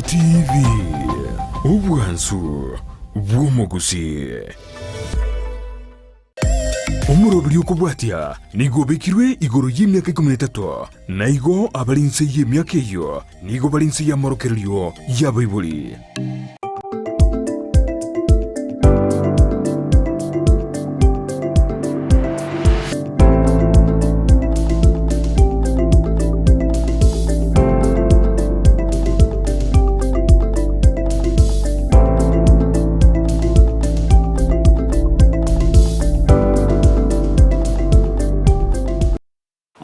TV Ubwansu bw'omugusi omurobiri okubwatya nigo bekirwe igoro y'imyaka 13 naigo abalinse y'imyaka eyo nigo balinse y'amorokereryo y'abayibuli.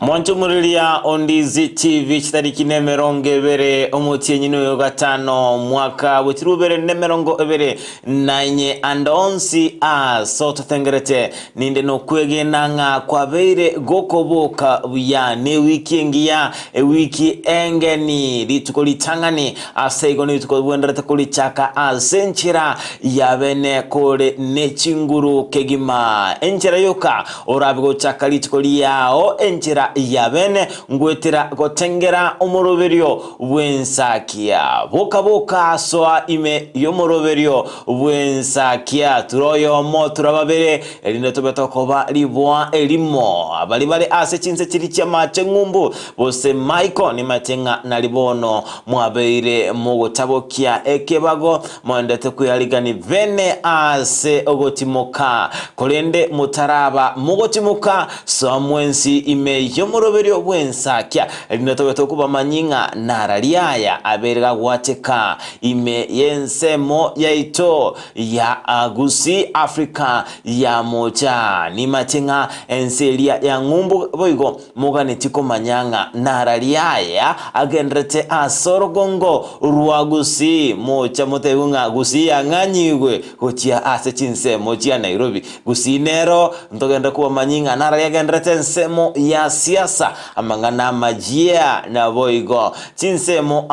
Mwanchumulilia Ondizi TV chitariki nemerongo ebere omutiyenyino yo gatano mwaka witirubere nemerongo ebere nanye andonsi so tutengerete ninde no kwegenanga kwa beire gokoboka ya ne wiki ya wiki engeni litukolitangani asego ne litukolwenderete kulichaka asenchira yabene kole nechinguru kegima enchira yoka orabigo chaka litukoliyao enchira yabene ngwetera gotengera omoroberio bwensakia boka soa ime yomoroberio bwensakia turoyo mo turababere elinde tobetokoba libwa elimo abali ase chinse chiri chamache ngumbu bose Michael ni matenga na libono mwabeire mugotabokia ekebago mwendete kuyaligani vene ase ogotimoka kolende mutaraba mugotimuka so mwensi ime yomoroberio bwensakia linatobeto kuba manyinga naraliaya aberga gwateka ime yensemo yaito ya agusi Afrika ya moja ni matenga enselia ya ngumbu boigo muganetiko manyanga naraliaya agendrete asorogongo ruagusi mocha moteunga gusi yanganyigwe gotia ase chinsemo chia Nairobi gusi nero ntogenda kuba manyinga naralia agendrete ensemo ya siasa amangana majia na boigo chinsemo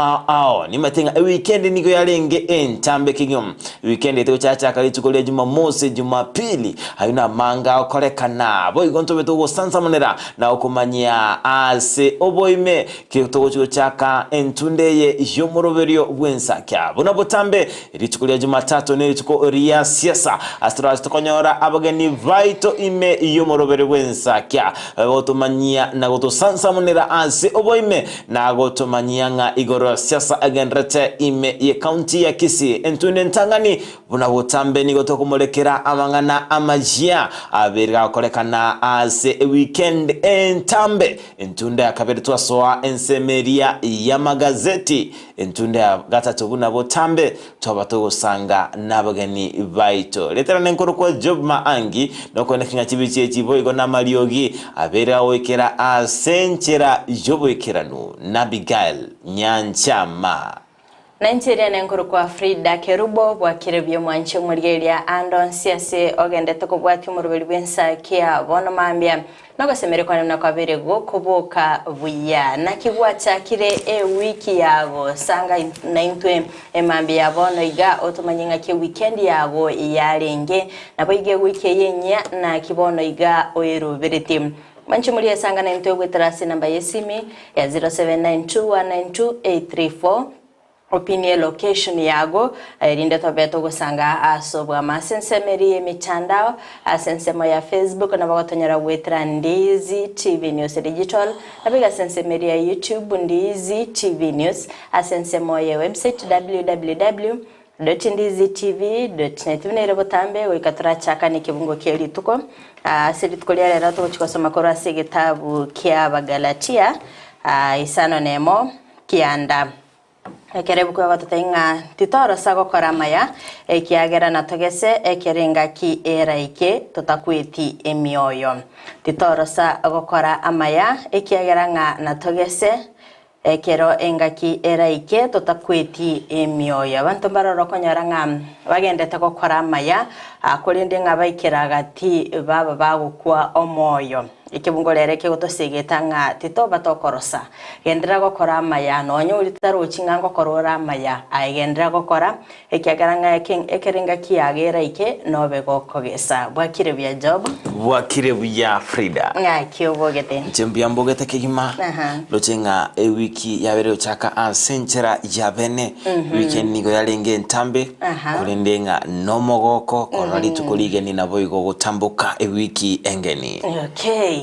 ni matenga weekend niko yalenge entambe kinyom weekend ito chacha kalitukolia Jumamosi Jumapili hayuna manga okorekana boigo ntobeto go sansa monera na okumanya ase oboime kitogo chaka entundeye yomoroberio bwensakia bona botambe litukolia Jumatatu ne lituko ria siasa astras tukonyora abageni vaito ime yomoroberio bwensakia otomanya na goto sansa monera ase oboime na goto manyanga igoro siasa agendrete ime ye county ya Kisii entunde ntangani buna botambe ni goto kumolekera amangana amajia aberga kolekana ase weekend entambe entunde akaberetwa soa ensemeria ya magazeti entunde gatatu buna botambe twabatogo sanga nabageni baito letera nenkoro kwa Job Maangi no konekinga chibichi echiboigo na Mariogi abera wekera asenchera joboikeranu Nabigail Nyanchama Nigeria nenkuru kwa Frida Kerubo bwakirebyo mwanche murigeria andon siase ogendete ko bwati murubeli bwensakia bono mambia nogosemere kwa na kwabere gokoboka buya nakibwacha kire wiki yago sanga na intwe emambia bono iga otomanyinga ke weekend yago yarenge naboige wiki yenya na kibono iga oyeroberete manchi muri sanga na intwe gwetrasi namba yesimi ya 0792192834 opinion location yago rinde tobeto gusanga asobwa masensemeri emichandao asensemo ya Facebook na bagotonyera wetra Ndizi TV News Digital nabiga sensemeri ya YouTube Ndizi TV News asensemo ya website www.ndizitv.net unere botambe wikatura chaka ni kibungo keli tuko silitukolia lera tuko chikosoma kora sigitabu kia bagalatia isano nemo kianda ekerebu kwa watotenga titoro sago koramaya ekiagera na togese ekerenga ki eraike tutakweti emioyo titoro sa agokora amaya ekiagera nga na togese ekero engaki eraike tutakweti emioyo abantu baroro konyara nga bagendete gokora amaya akolinde nga baikira gati baba bagukwa omoyo ikibungo rere kigutosegeta nga tito batokorosa gendera gokora maya nonyo litaro chingango korora maya aigendera gokora ekiagaranga ekeringa kiagera ike nobe gokogesa bwakire bya job bwakire bya Frida nga kiobogete chembia mbogete kigima lochenga wiki yabere ochaka ansenchera yabene weekend nigo yalenge ntambe kulendenga nomogoko korali tukulige ni naboigo gutambuka wiki engeni okay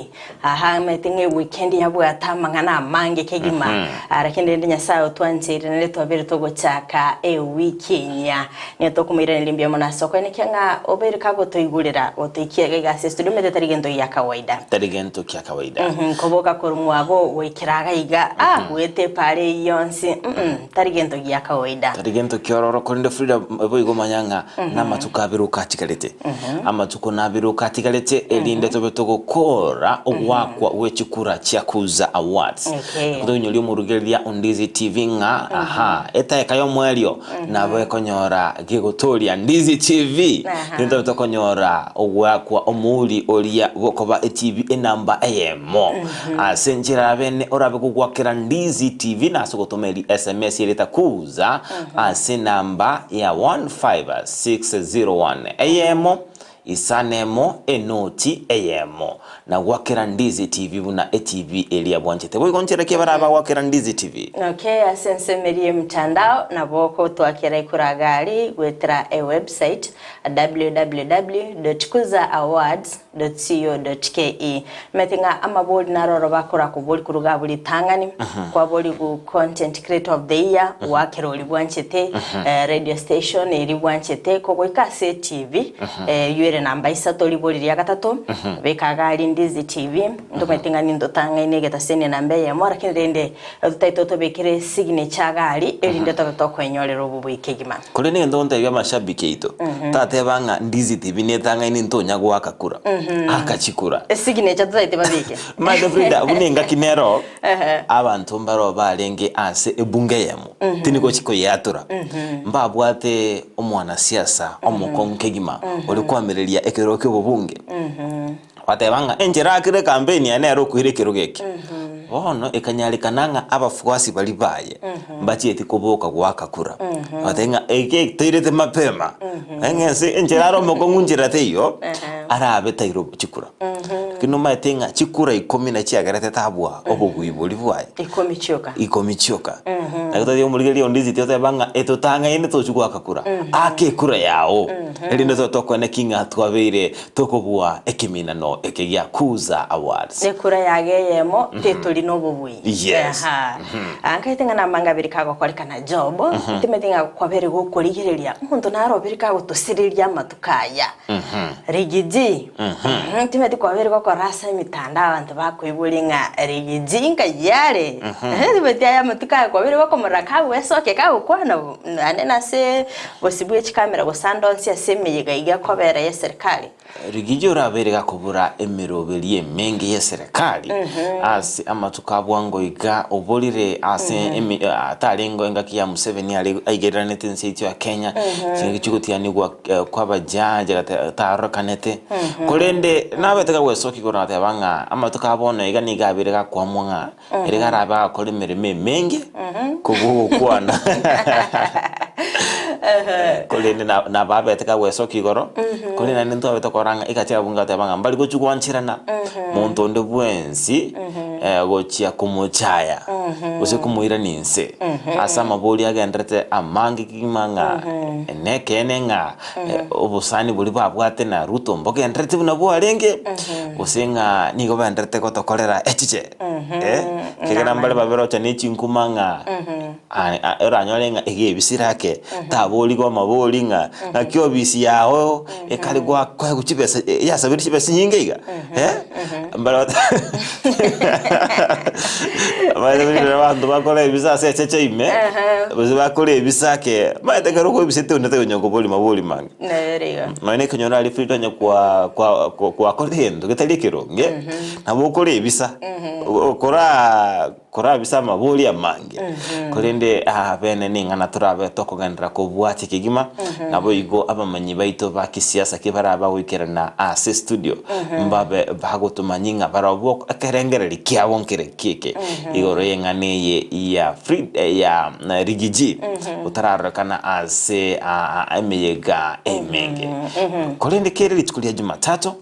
metinge weekend yabwata mangana mange kegima arakende nya sayo twanzire ne twabere togochaka wiki nya ne tokumira nilimbia mona soko ne kenga obere kago toigurira otoikiege gase studio mete tarigento ya kawaida kya kawaida koboka korumwabo wekiraga iga wete pare yonsi tarigento ya kawaida tarigento kyororo konde Frida boigo manyanga namatuka biruka tikalete amatuko nabiruka tikalete elinde tobetogo kora ogwakwa wechikura kyakuza awards kudonyoli murugelia Ndizi TV nga eta ekayo mwelio nabo konyora gigotoria Ndizi TV ndio tokonyora ogwakwa omuli olia bokoba TV enamba ayemo asenjira bene orabe kugwakira Ndizi TV nasogotomeli SMS yeleta kuza asenamba ya 15601 ayemo isanemo enoti ayemo na gwakira Ndizi TV buna TV elia bwanchete boy konchera kebaraba gwakira Ndizi TV okay asense merie mtandao na boko twakira ikuragali gwetera website www.kuzaawards.co.ke metinga amabodi naroro bakora kubuli kuruga buli tangani kwa boli ku content creator of the year wakira oli bwanchete radio station eri bwanchete ko ikase TV yure namba isato liboli ya gatatu bekagali Ndizi TV ndometinga nindo tanga inegeta sene namba ya mora kindende tutaito bekire signature gali elinde tokwenyorero bubwikegima kole ne ndonda ya mashabiki ito tate banga Ndizi TV netanga ini ntonya gwakakura akachikura signature tutaite babike made Frida unenga kinero abantu mbaro balenge ase ebunge yemu tiniko chiko yatura mbabwate omwana siasa omukonkegima olikuamerelia ekeroke bubunge watebanga enjera kire campaign ya nero kuhire kirogeke bono ekanyalikananga abafuasi bali baye mbati eti kuboka gwakakura watenga eke tirete mapema engese enjera mokongunjira teyo arabe tairo chikura kino matenga chikura 10 na chiagarete tabwa obugwibuli bwaye ikomichoka nakutadi omuligeli Ndizi tebanga etotanga ine tochugwa kakura ake kura yao elinde tokone kinga twabeire tokobwa ekimina no ekegya kuza awards nekura yage yemo tetoli no bubui yes ankaitenga na manga birikago kolikana job timetinga kwabere gukorigereria muntu naro birikago tosiriria matukaya rigiji timeti kwabere gokorasa imitanda abantu bakoibulinga rigiji nka yale timeti ya matukaya kwabere gokomoraka wesoke kago kwana anena se bosibwe chikamera go sandons ya semeyega iga kobera ya serikali rigiji urabere gakobura emerobelie menge ya serikali as amatukabwango iga obolire ase atalengo engaki ya Museveni ali aigeranete nsiti ya Kenya chikutia gwa kwabajaje tarokanete kolende nabetega wesoki gona tabanga amatukabona iga nigabire gakwamwa ere garaba kolemere menge kubukwana kolende na babetega wesoki goro kolende nento abetokoranga ikatya bunga tabanga mbali gochugwanchirana muntu nde bwensi gochia kumuchaya use kumuira ninse asa maboli agendrete amangi kimanga nekenenga obusani buli babwate na Ruto mboge endrete bunabo alenge usenga nigo bandrete gotokorera echiche kigana mbale babero cha nechinkumanga eranyolenga egebisirake taboli go maboli nga nakyo bisi yaho ekali gwa kwa kuchibesa yasabiri chibesa nyingeiga mbale abana bantu bakora ibisase cheche ime bakora ibisake bategero ko ibisete unete nyongo boli maboli manga nerega mane kanyora ali frito nya kwa korendo getalikero nge nabo kora ibisa kora bisa maboli amange korende bene ningana turabe tokogandra ko bwati kigima nabo igo abamanyi baito bakisiasa kibaraba wikerana ase studio mbabe bagotumanya nyinga barobwo akerengereri kiabo nkire kike igoro yengane ya free ya rigiji utararekana ase emeyega emenge kolende kere litukulia Jumatatu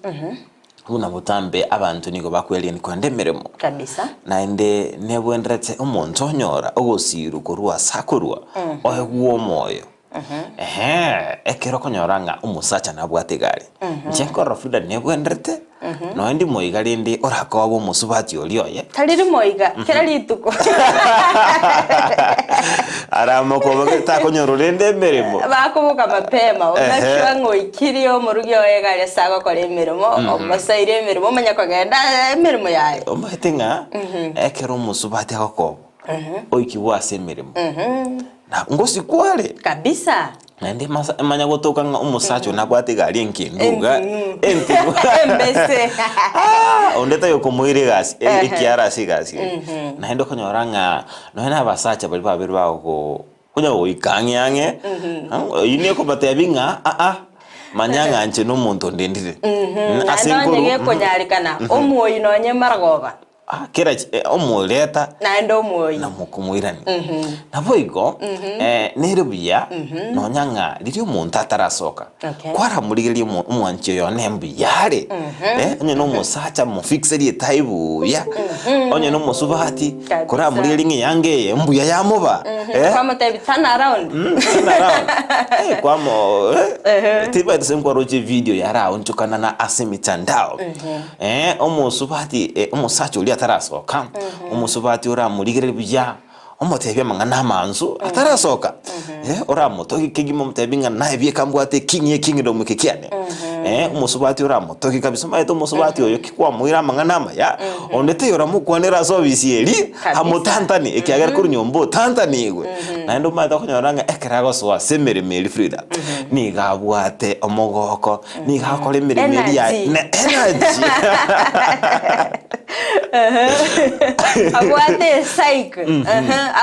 una mutambe abantu nigo bakweli ni kwandemeremo kabisa naende nebwenderete umuntu onyora ogosiru korwa sakorwa oyeguo moyo ekero konyoranga umusacha nabwate gari nchenkoro Frida nebwenderete no ndi moigari ndi orakobo musubati olioye tariri moiga kera lituko aramo ko ta konyorore ndemeremo bakoboka mapema onakwa ngoikirio murugi oyegari sago kore emirimo omusaire emirimo manya kugenda emirimo yaye omahetenga ekero musubati akobo oikiwa semirimo na ngosi kwale kabisa nandi manya gotoka nga umusacho nabwate gari enkinduga entigo embese ondeta yo komuire gasi ekiara sigasi naendo konyoranga noena basacha bali babiri bago kunya oikanyange yine ko batebinga manyanga nche no muntu ndendire asinkuru ngeke konyarikana omuoyi nonye maragoba kera omuleta naendo omuoyi na mukumuirani naboigo nerebuya nonyanga liri omuntu atarasoka kwara murigeri omwanche yo nembiyare onye no musacha mu fixeri etaibu ya onye no musubahati kora murigeri nyange embuya yamoba kwamo tebi turn around kwamo tiba tsemko roje video yara onchukana na asemitandao omusubahati omusacha uli atarasoka umusubati ora murigere bya omotebye mangana manzu atarasoka ora motoki kigimo mutebinga naye bye kambwate kingdom mukikiane umusubati ora motoki kabisa maito umusubati oyo kikwa muira mangana maya ondete yora mukwanera service eri hamutantani ekiagera kuri nyombo tantani igwe naendo maito konyoranga ekerago so asemere meri Frida ni gabwate omogoko ni gakore meri ya energy abwate psych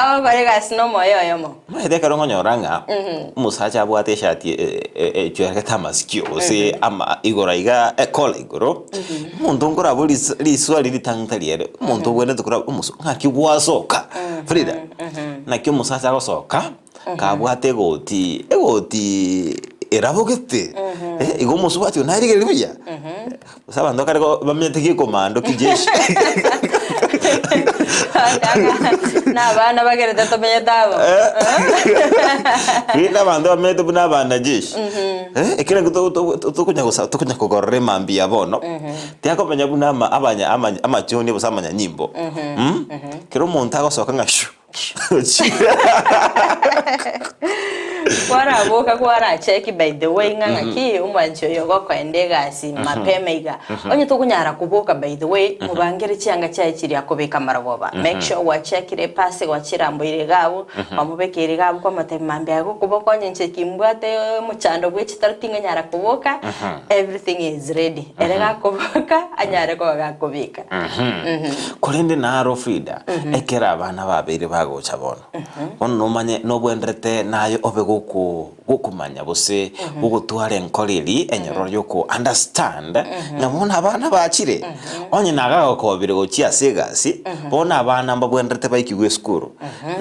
awo korega sino moyo yomo maide karongo nyoranga musacha abwate shati echwere tamaskio se ama igoraiga ekola igoro muntu ngora boli liswali litangtaliere muntu wene tukura umuso ngaki bwasoka Frida nakyo musacha gosoka kabwate goti erabogete igo musubati unarigere biya usaba ndo karego bamyeteke komando kijeshi na bana bagere tatomenya tabo ina bando bamyete buna bana jeshi ekira tukunya kugorre mambi yabono tiako menya buna amachoni busamanya nyimbo kero muntu agosoka ngashu kwara boka kwara check by the way nganga ki umwancho yogo kwende gasi mapema iga onye tukunyara kuboka by the way mubangere cyanga cyaye kiri akobeka maraboba make sure wa check ile passe wa kirambo ile gabo bamubekere gabo kwa matemambe yako kuboko onye nchekimbwate muchando bwe kitarutinga nyara kuboka everything is ready erega kuboka anyare ko gakobeka kolende naro Frida ekera abana babiri bagocha bono ono manye no bwendrete nayo obe gokumanya bose gugutware nkoreri enyororo yoko understand nyamona abana bakire onye nagaga kobire gokia segasi bona abana mbabwendrete baikigwe skuru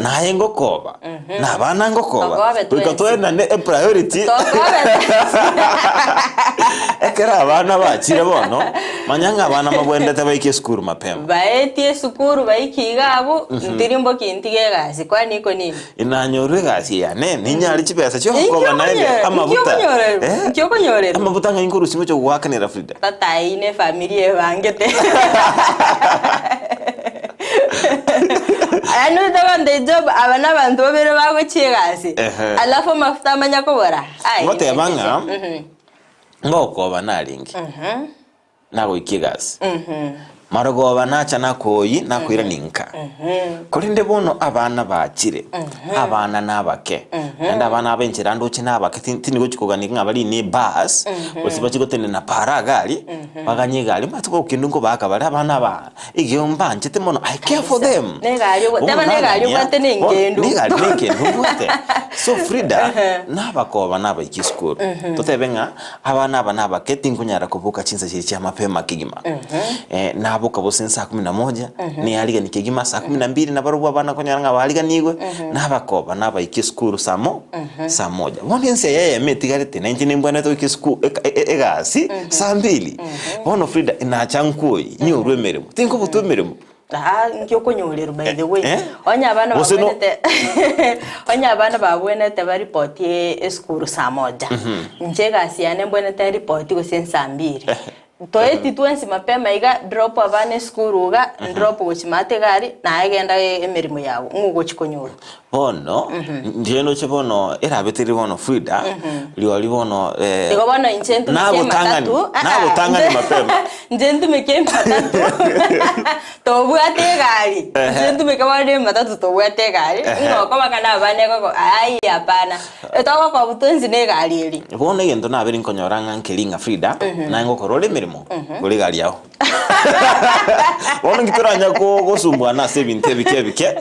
naye ngokoba na abana ngokoba bikatwena ne priority ekera abana bakire bono manyanga abana mbabwendrete baikigwe skuru mapema baetie skuru baikigabo ndirimbo kintige gasi kwa niko nini inanyorwe gasi ya ninyari chipesa cyo koba naye amabuta cyo konyorera amabuta nka inkuru simwe cyo guhakanira Frida tata ine familie bangete anu ndabande job abana bantu babere bago chigasi alafu mafuta manya kubora ai mote banga ngoko banalingi nago ikigasi marogoba nacha nakoyi nakwira ninka kurinde bono abana bakire abana nabake enda abana abenjira ndoche nabake tini gochikogani ngabali ni bus osiba chigotene na paragali baganyigali matuko kindungo baka bali abana ba igiyomba nchete mono I care for them negalyo tama negalyo kwatene ngendo ngende so Frida nabakoba nabaiki school totebenga abana nabake tinkunyara kubuka chinsa chiri cha mapema kigima nabuka bose saa 11 ni aliga nikigima saa 12 na barubu abana konyanga baliga nigwe nabakoba nabaiki school samo saa 1 wonense yeye metigarete 19 mbwana to iki school egasi saa 2 bono Frida inachankoi ni urwemeremo tinko butumeremo nkyo konyorero by the way onya abana babonete onya abana babonete bari report ye school saa 1 njega siane mbonete report go saa 2 toeti twensi mapema iga drop abane school uga drop gochimate gari na agenda emirimo yawo ngugo chikonyoro bono ndieno chebono era betiri bono Frida liwali bono digo bono inchentu nabo tangani mapema njentu meke matatu tobwate gari njentu meke wale matatu tobwate gari ngoko bakana abane koko ai hapana etawa kwa butonzi ne gari eri bono yendo na beri nkonyoranga nkelinga Frida na ngoko role mirimo kuri gari yaho bono ngitoranya ko gosumbwa na 70 bike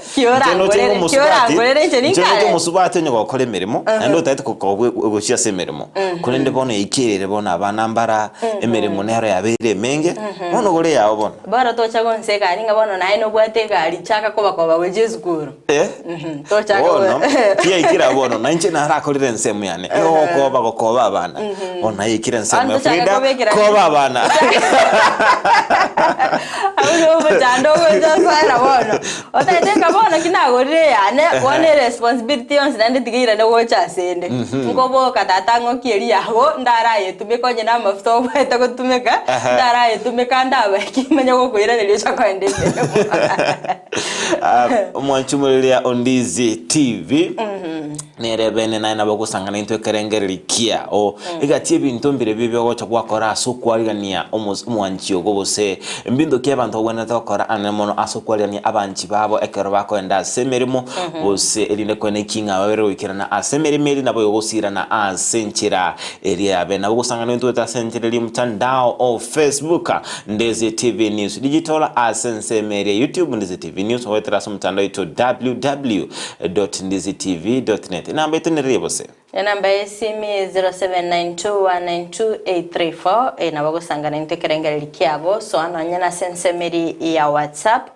Nje musubate nyo gukora emirimo ando tati kugoshya semirimo kurende bono ikirere bono abanambara emirimo nero yabere menge bono gore yawo bono bara tocha gonse gari nga bono naye no bwate gari chaka ko bakoba wejesu guru tocha bono pia ikira bono nanje narakorire nsemu yane no koba abana bono ikira nsemu Frida koba abana awo bajando bajasara bono otaitenga bono kinagorire yane one responsibility on stand tigira no gocha sende ngobo katatango kieri yaho ndaraye tumekonye na mafuto bwete gutumeka ndaraye tumeka ndawe kimenya gokwira rero chakwende mwanchumulia Ondizi TV nerebene naina bagusangana into kerengererikia o igatie bintu mbire bibyo gocha gwakora asukwarigania omwanchio gobose mbindo kyabantu wena tokora anemono asukwarigania abanchi babo ekero bakoenda semerimo bose eline kwene kinga babere wikirana asemerimeri nabo yogosirana asenchira eria bena bagusangana into tasenchira mtandao o Facebook Ndezi TV News digital asensemeri YouTube Ndezi TV News wetera mtandao ito www.ndezitv.net namba yetu ni rebose namba yesimi 0792192834 na bagusangana into kerengererikiabo so anonyana sensemeri ya WhatsApp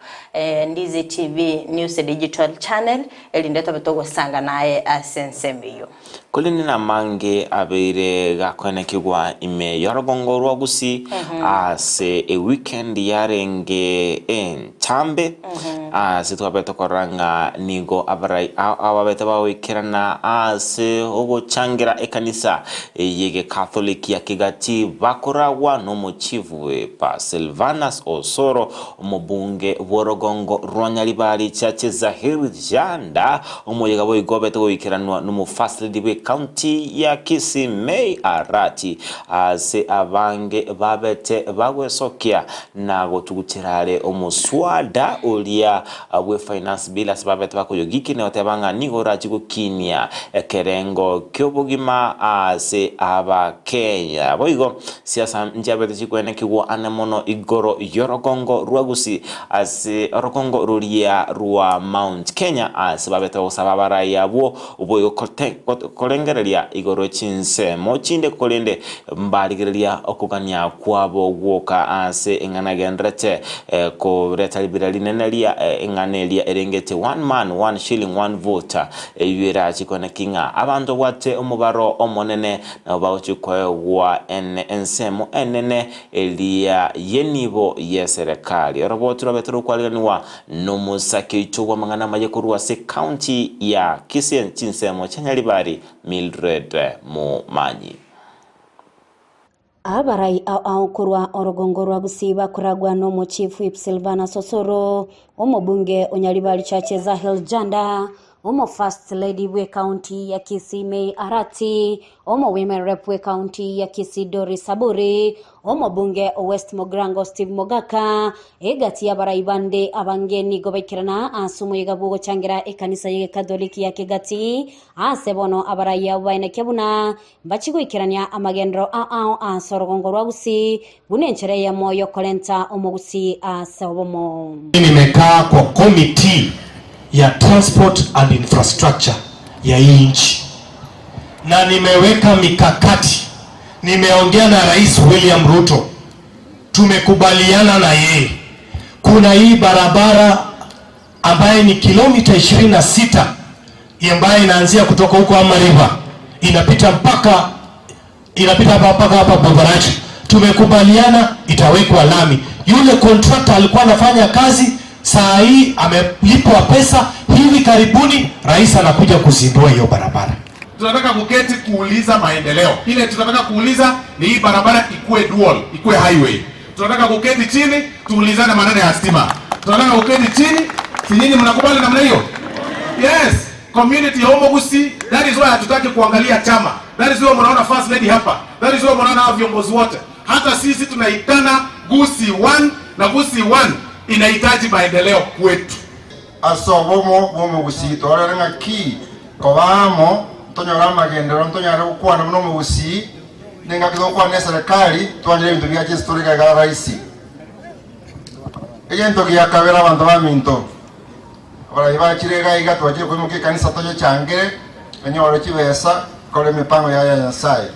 Ndizi TV News digital channel elindeta betogo sanga naye asensemiyo kulini na mange abere gakwene kigwa ime yorogongo rwagusi ase a weekend yarenge chambe ase twabeto koranga nigo abarai ababeta bawikirana ase ogo changira ekanisa yege Catholic ya Kigati bakoragwa no muchivwe pa Silvanus Osoro umubunge worogongo rwanyalibali chache za Hiljanda umuyega boy gobeto wikiranwa no mufasilidiwe county ya Kisii Arati ase abange babete bagwesokia na gotugutirare omuswada ulia we finance bill ase babete bakoyogiki ne otebanga nigora chigukinia kerengo kyobugima ase aba Kenya boigo siasa njabete chikwene kigwa anemono igoro yorogongo rwagusi ase orogongo rulia rwa Mount Kenya ase babete osaba baraya bo uboyo kolengerelia igoro chinse mochinde kolende mbaligerelia okugania kwabo gwoka ase enganagendrete ko retalibira linenelia enganelia erengete 1 man 1 shilling 1 vote yera chikone kinga abantu wate omubaro omonene na bawchikwe wa ensemo enene elia yenibo yeserekali robotro betro kwalganiwa no musake chugwa mangana majekurwa se county ya Kisii chinsemo chanyalibari Mildred Mumanyi abarai aokurwa orogongo rwa gusiba kuragwa no mu chief whip Silvanus Osoro omubunge onyalibali chache za Hiljanda omo first lady we county ya Kisii May Arati, omo women rep we county ya Kisii Doris Saburi, omo bunge o West Mogrango Steve Mogaka, egati ya baraibande abangeni gobekirana asumu yigabugo changira ekanisa ye Katoliki ya Kigati, asebono abaraya waine kebuna, bachigo ikirania amagendro a Sorogongoro Agusi, bunenchere ya moyo kolenta omogusi asabomo. Nimekaa kwa committee ya transport and infrastructure ya nchi na nimeweka mikakati. Nimeongea na Rais William Ruto, tumekubaliana na yeye. Kuna hii barabara ambaye ni kilomita 26 ambaye inaanzia kutoka huko Ama River inapita mpaka hapa Bobarachi. Tumekubaliana itawekwa lami. Yule contractor alikuwa anafanya kazi, saa hii amelipwa pesa. Hivi karibuni rais anakuja kuzindua hiyo barabara. Tunataka kuketi kuuliza maendeleo. Ile tunataka kuuliza ni hii barabara ikuwe dual, ikuwe highway. Tunataka kuketi chini tuulizane maneno ya stima. Tunataka kuketi chini, si nyinyi mnakubali namna hiyo? Yes, community ya Omogusi, that is why hatutaki kuangalia chama. That is why mnaona first lady hapa. That is why mnaona viongozi wote. Hata sisi tunaitana Gusii 1 na Gusii 1 inahitaji maendeleo kwetu. Bomo Gusii twaranga ki kobamo tonyora magendero tonyara ukwana muno mu Gusii ninga kizokwa ne serikali twanyire ibintu bya historika ga raisi egento ya kabera abantu baminto ora ibakirega igatwaje kwimuke kanisa tonyo changere enyoro kibesa kole mipango ya Nyasaye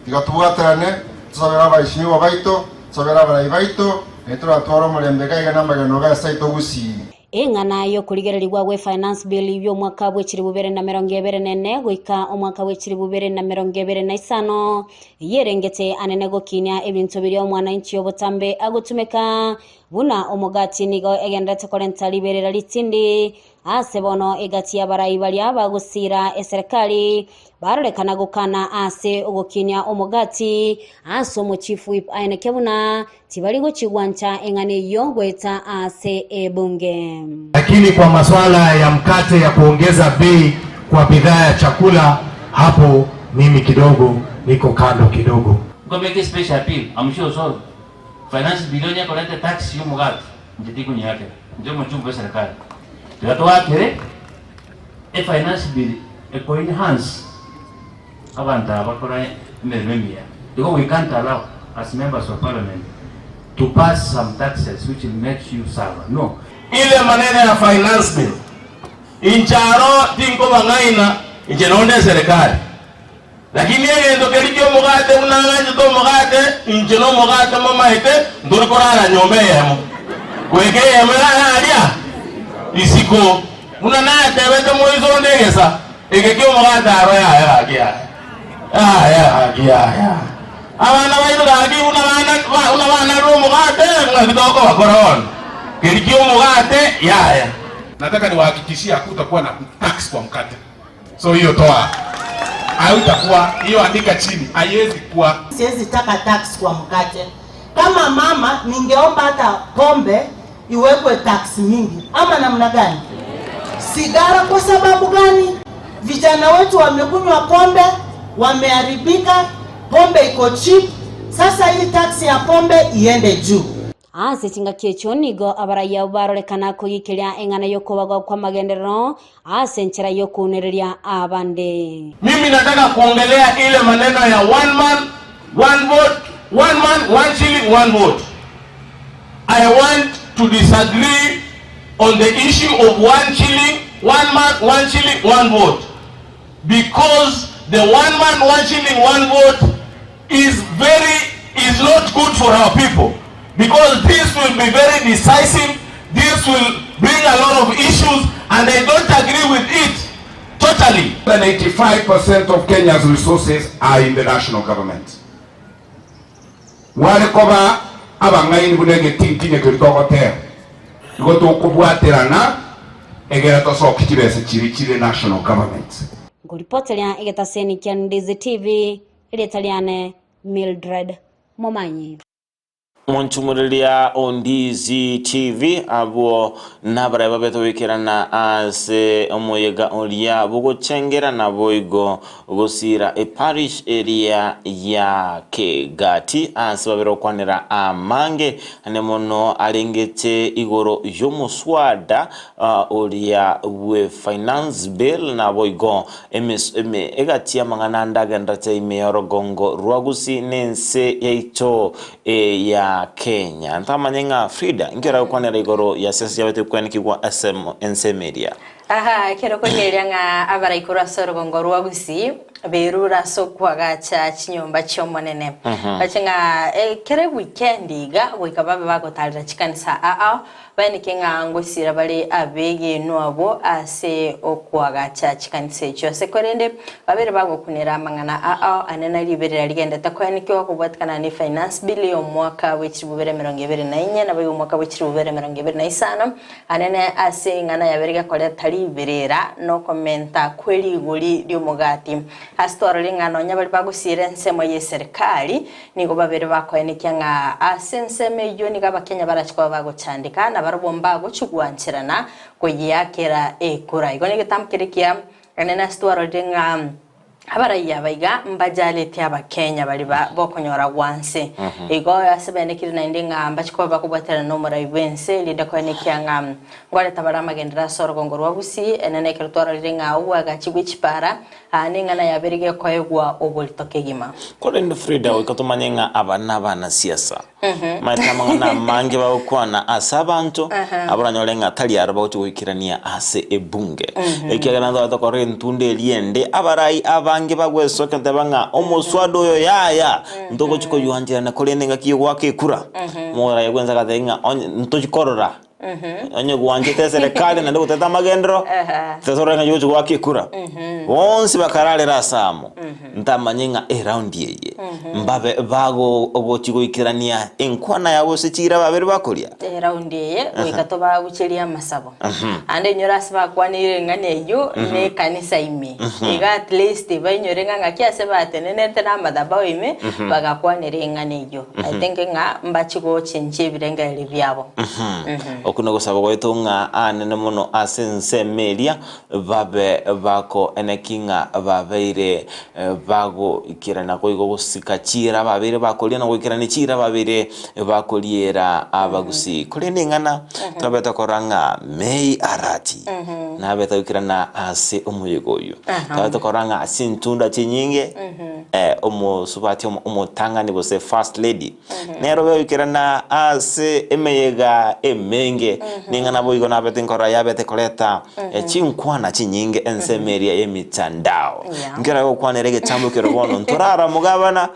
igatubugaterane tusabera abayishimiwa baito tusabera abaito etura twaro mulembeka igana magano ga saito Gusii. Engana yo kuligererwa we finance bill yo mwaka bwekiri 2024 gwika omwaka bwekiri 2025 yerengete anene gokinya ebintu biri omwana inchi yobotambe agutumeka buna omugati nigo egendete kolenta liberera litindi asebono egati yabarayi bali abagusira eserikali barorekana gukana ase ogokinya omugati aso mu chief whip aine kebuna tibali go chigwancha engane yo gweta ase ebunge. Lakini kwa masuala ya mkate ya kuongeza bei kwa bidhaa ya chakula, hapo mimi kidogo niko kando kidogo. Go make a special appeal. I'm sure so. Finance billion ya kolete tax yo mugati njitiku nyake ndio mchumba serikali tuyatoa kile finance bill eko enhance abantu abakora imeremia because we can't allow as members of parliament to pass some taxes which will make you suffer. No, ile maneno ya finance bill incharo tinko bangaina injenonde serikali, lakini yeye ndo kelikyo mugate unanganje to mugate injeno mugate mama ite nduri korana nyombe yemo kweke yemera alia isiko una na tebete moizo ndegesa ekekyo mugate aro ya abana baito gaki una bana ro mugate ngakitoko bakoron kelikyo mugate ya. Nataka niwahakikishie hakutakuwa na tax kwa mkate. So hiyo toa. Hautakuwa hiyo, andika chini. Haiwezi kuwa. Siwezi taka tax kwa mkate. Kama mama ningeomba hata pombe iwekwe tax mingi. Ama namna gani? Sigara kwa sababu gani? Vijana wetu wamekunywa pombe, wameharibika, pombe iko cheap. Sasa hii tax ya pombe iende juu. Ase tinga kiechonigo abaraya barorekana ko yikiria engana yokobagwa kwa magendero ase nchera yokunereria abande. Mimi nataka kuongelea ile maneno ya one man one vote, one man one shilling one vote. I want to disagree on the issue of 1 shilling, 1 man 1 shilling 1 vote, because the 1 man 1 shilling 1 vote is not good for our people. Because this will be very decisive, this will bring a lot of issues, and I don't agree with it totally. 85% of Kenya's resources are in the national government. Wale koba abangaini bunenge tintinye kulikokotea. Goto kubwaterana egera tosoka kibese chiri national government. Nguripotelya egetaseni kya Ndizi TV ile Italiane Mildred Momanyi. Monchumulilia Ondizi TV abo nabara babeto wikirana ase omoyega olia bugo chengera na boigo gusira a parish area ya Kegati ase babero kwanera amange anemono alengete igoro yomuswada olia we finance bill na boigo eme egatia mangana ndaga ndate imeyoro gongo ruagusi nense yaito ya Kenya ntamanyenga Frida ngera kwanera igoro ya sesi yabete kwanikwa NC Media kero konyeria nga abara ikura sorogongo ruagusi berura sokwaga cha chinyomba chomonene bachenga kere weekend iga wikababe bagotalira chikanisa bani kenga ngosira bali abege noabo ase okwaga cha chikanisa cyo sekorende babere bagokunera mangana anena liberera ligenda takwanikwa kubatkana ni finance bill yo mwaka w'ikirubere 2024 na bayo mwaka w'ikirubere 2025 anene ase ngana yaberega kole tali berera no komenta kweli goli lyo mugati astora lingano nyabali bagusire nsemo ye serikali niko babere bakwanikya nga asenseme yo ni gabakenya barachikwa bagocandika na barabomba gochugwanchirana kuyakera ekura igone gitamkirikia anena astora linga abaraya baiga mbajale tyaba Kenya bali bokonyora wanse igo yasebene kiri naindinga mbachiko bakubatera no mura ibense lidakwanikya nga ngwale tabara magendera sorogongo rwabusi enene kirtora linga uwaga chigwichipara ninga na yaberige koyegwa obolitokegima kole Frida wikatumanyanga abana siasa matamanga mange bakwana asabantu aburanyolenga tali araba utuwikirania ase ebunge ekyaganza batokore ntunde liende abarai abange bagwesoka tabanga omoswado yo yaya ndoko chiko yuanjira na kole nenga kiyo kura mora yagwenza katenga ntochikorora onye guanje serikali na ndoko tata magendro tesorenga yuju wakikura wonsi bakarale rasamo ntamanyenga around yeye mbabe bago obochigo ikirania enkwana yabo sichira babere bakolia around yeye wikatoba buchelia masabo ande nyorasi bakwanire ngane yo ne kanisa ime iga at least banyorenga ngakiase batenene tena madabao ime bagakwanire ngane yo I think nga mbachigo chenje birenga ile byabo okuno gusaba gwetunga anene muno asense media babe bako enekinga babeire bago ikirana koigo gusikachira babere bakolia na gwikirana chira babere bakoliera abagusi kolene ngana tabeta koranga mei arati na beta ikirana ase omuyegoyo tabeta koranga asintunda chinyinge omo subati omo tangani gose first lady nero be ikirana ase emeyega emenge ningana boigo na beta nkora ya beta koleta chinkwana chinyinge ensemeria emitandao ngera go kwanerege tambo kero bono ntorara mugabana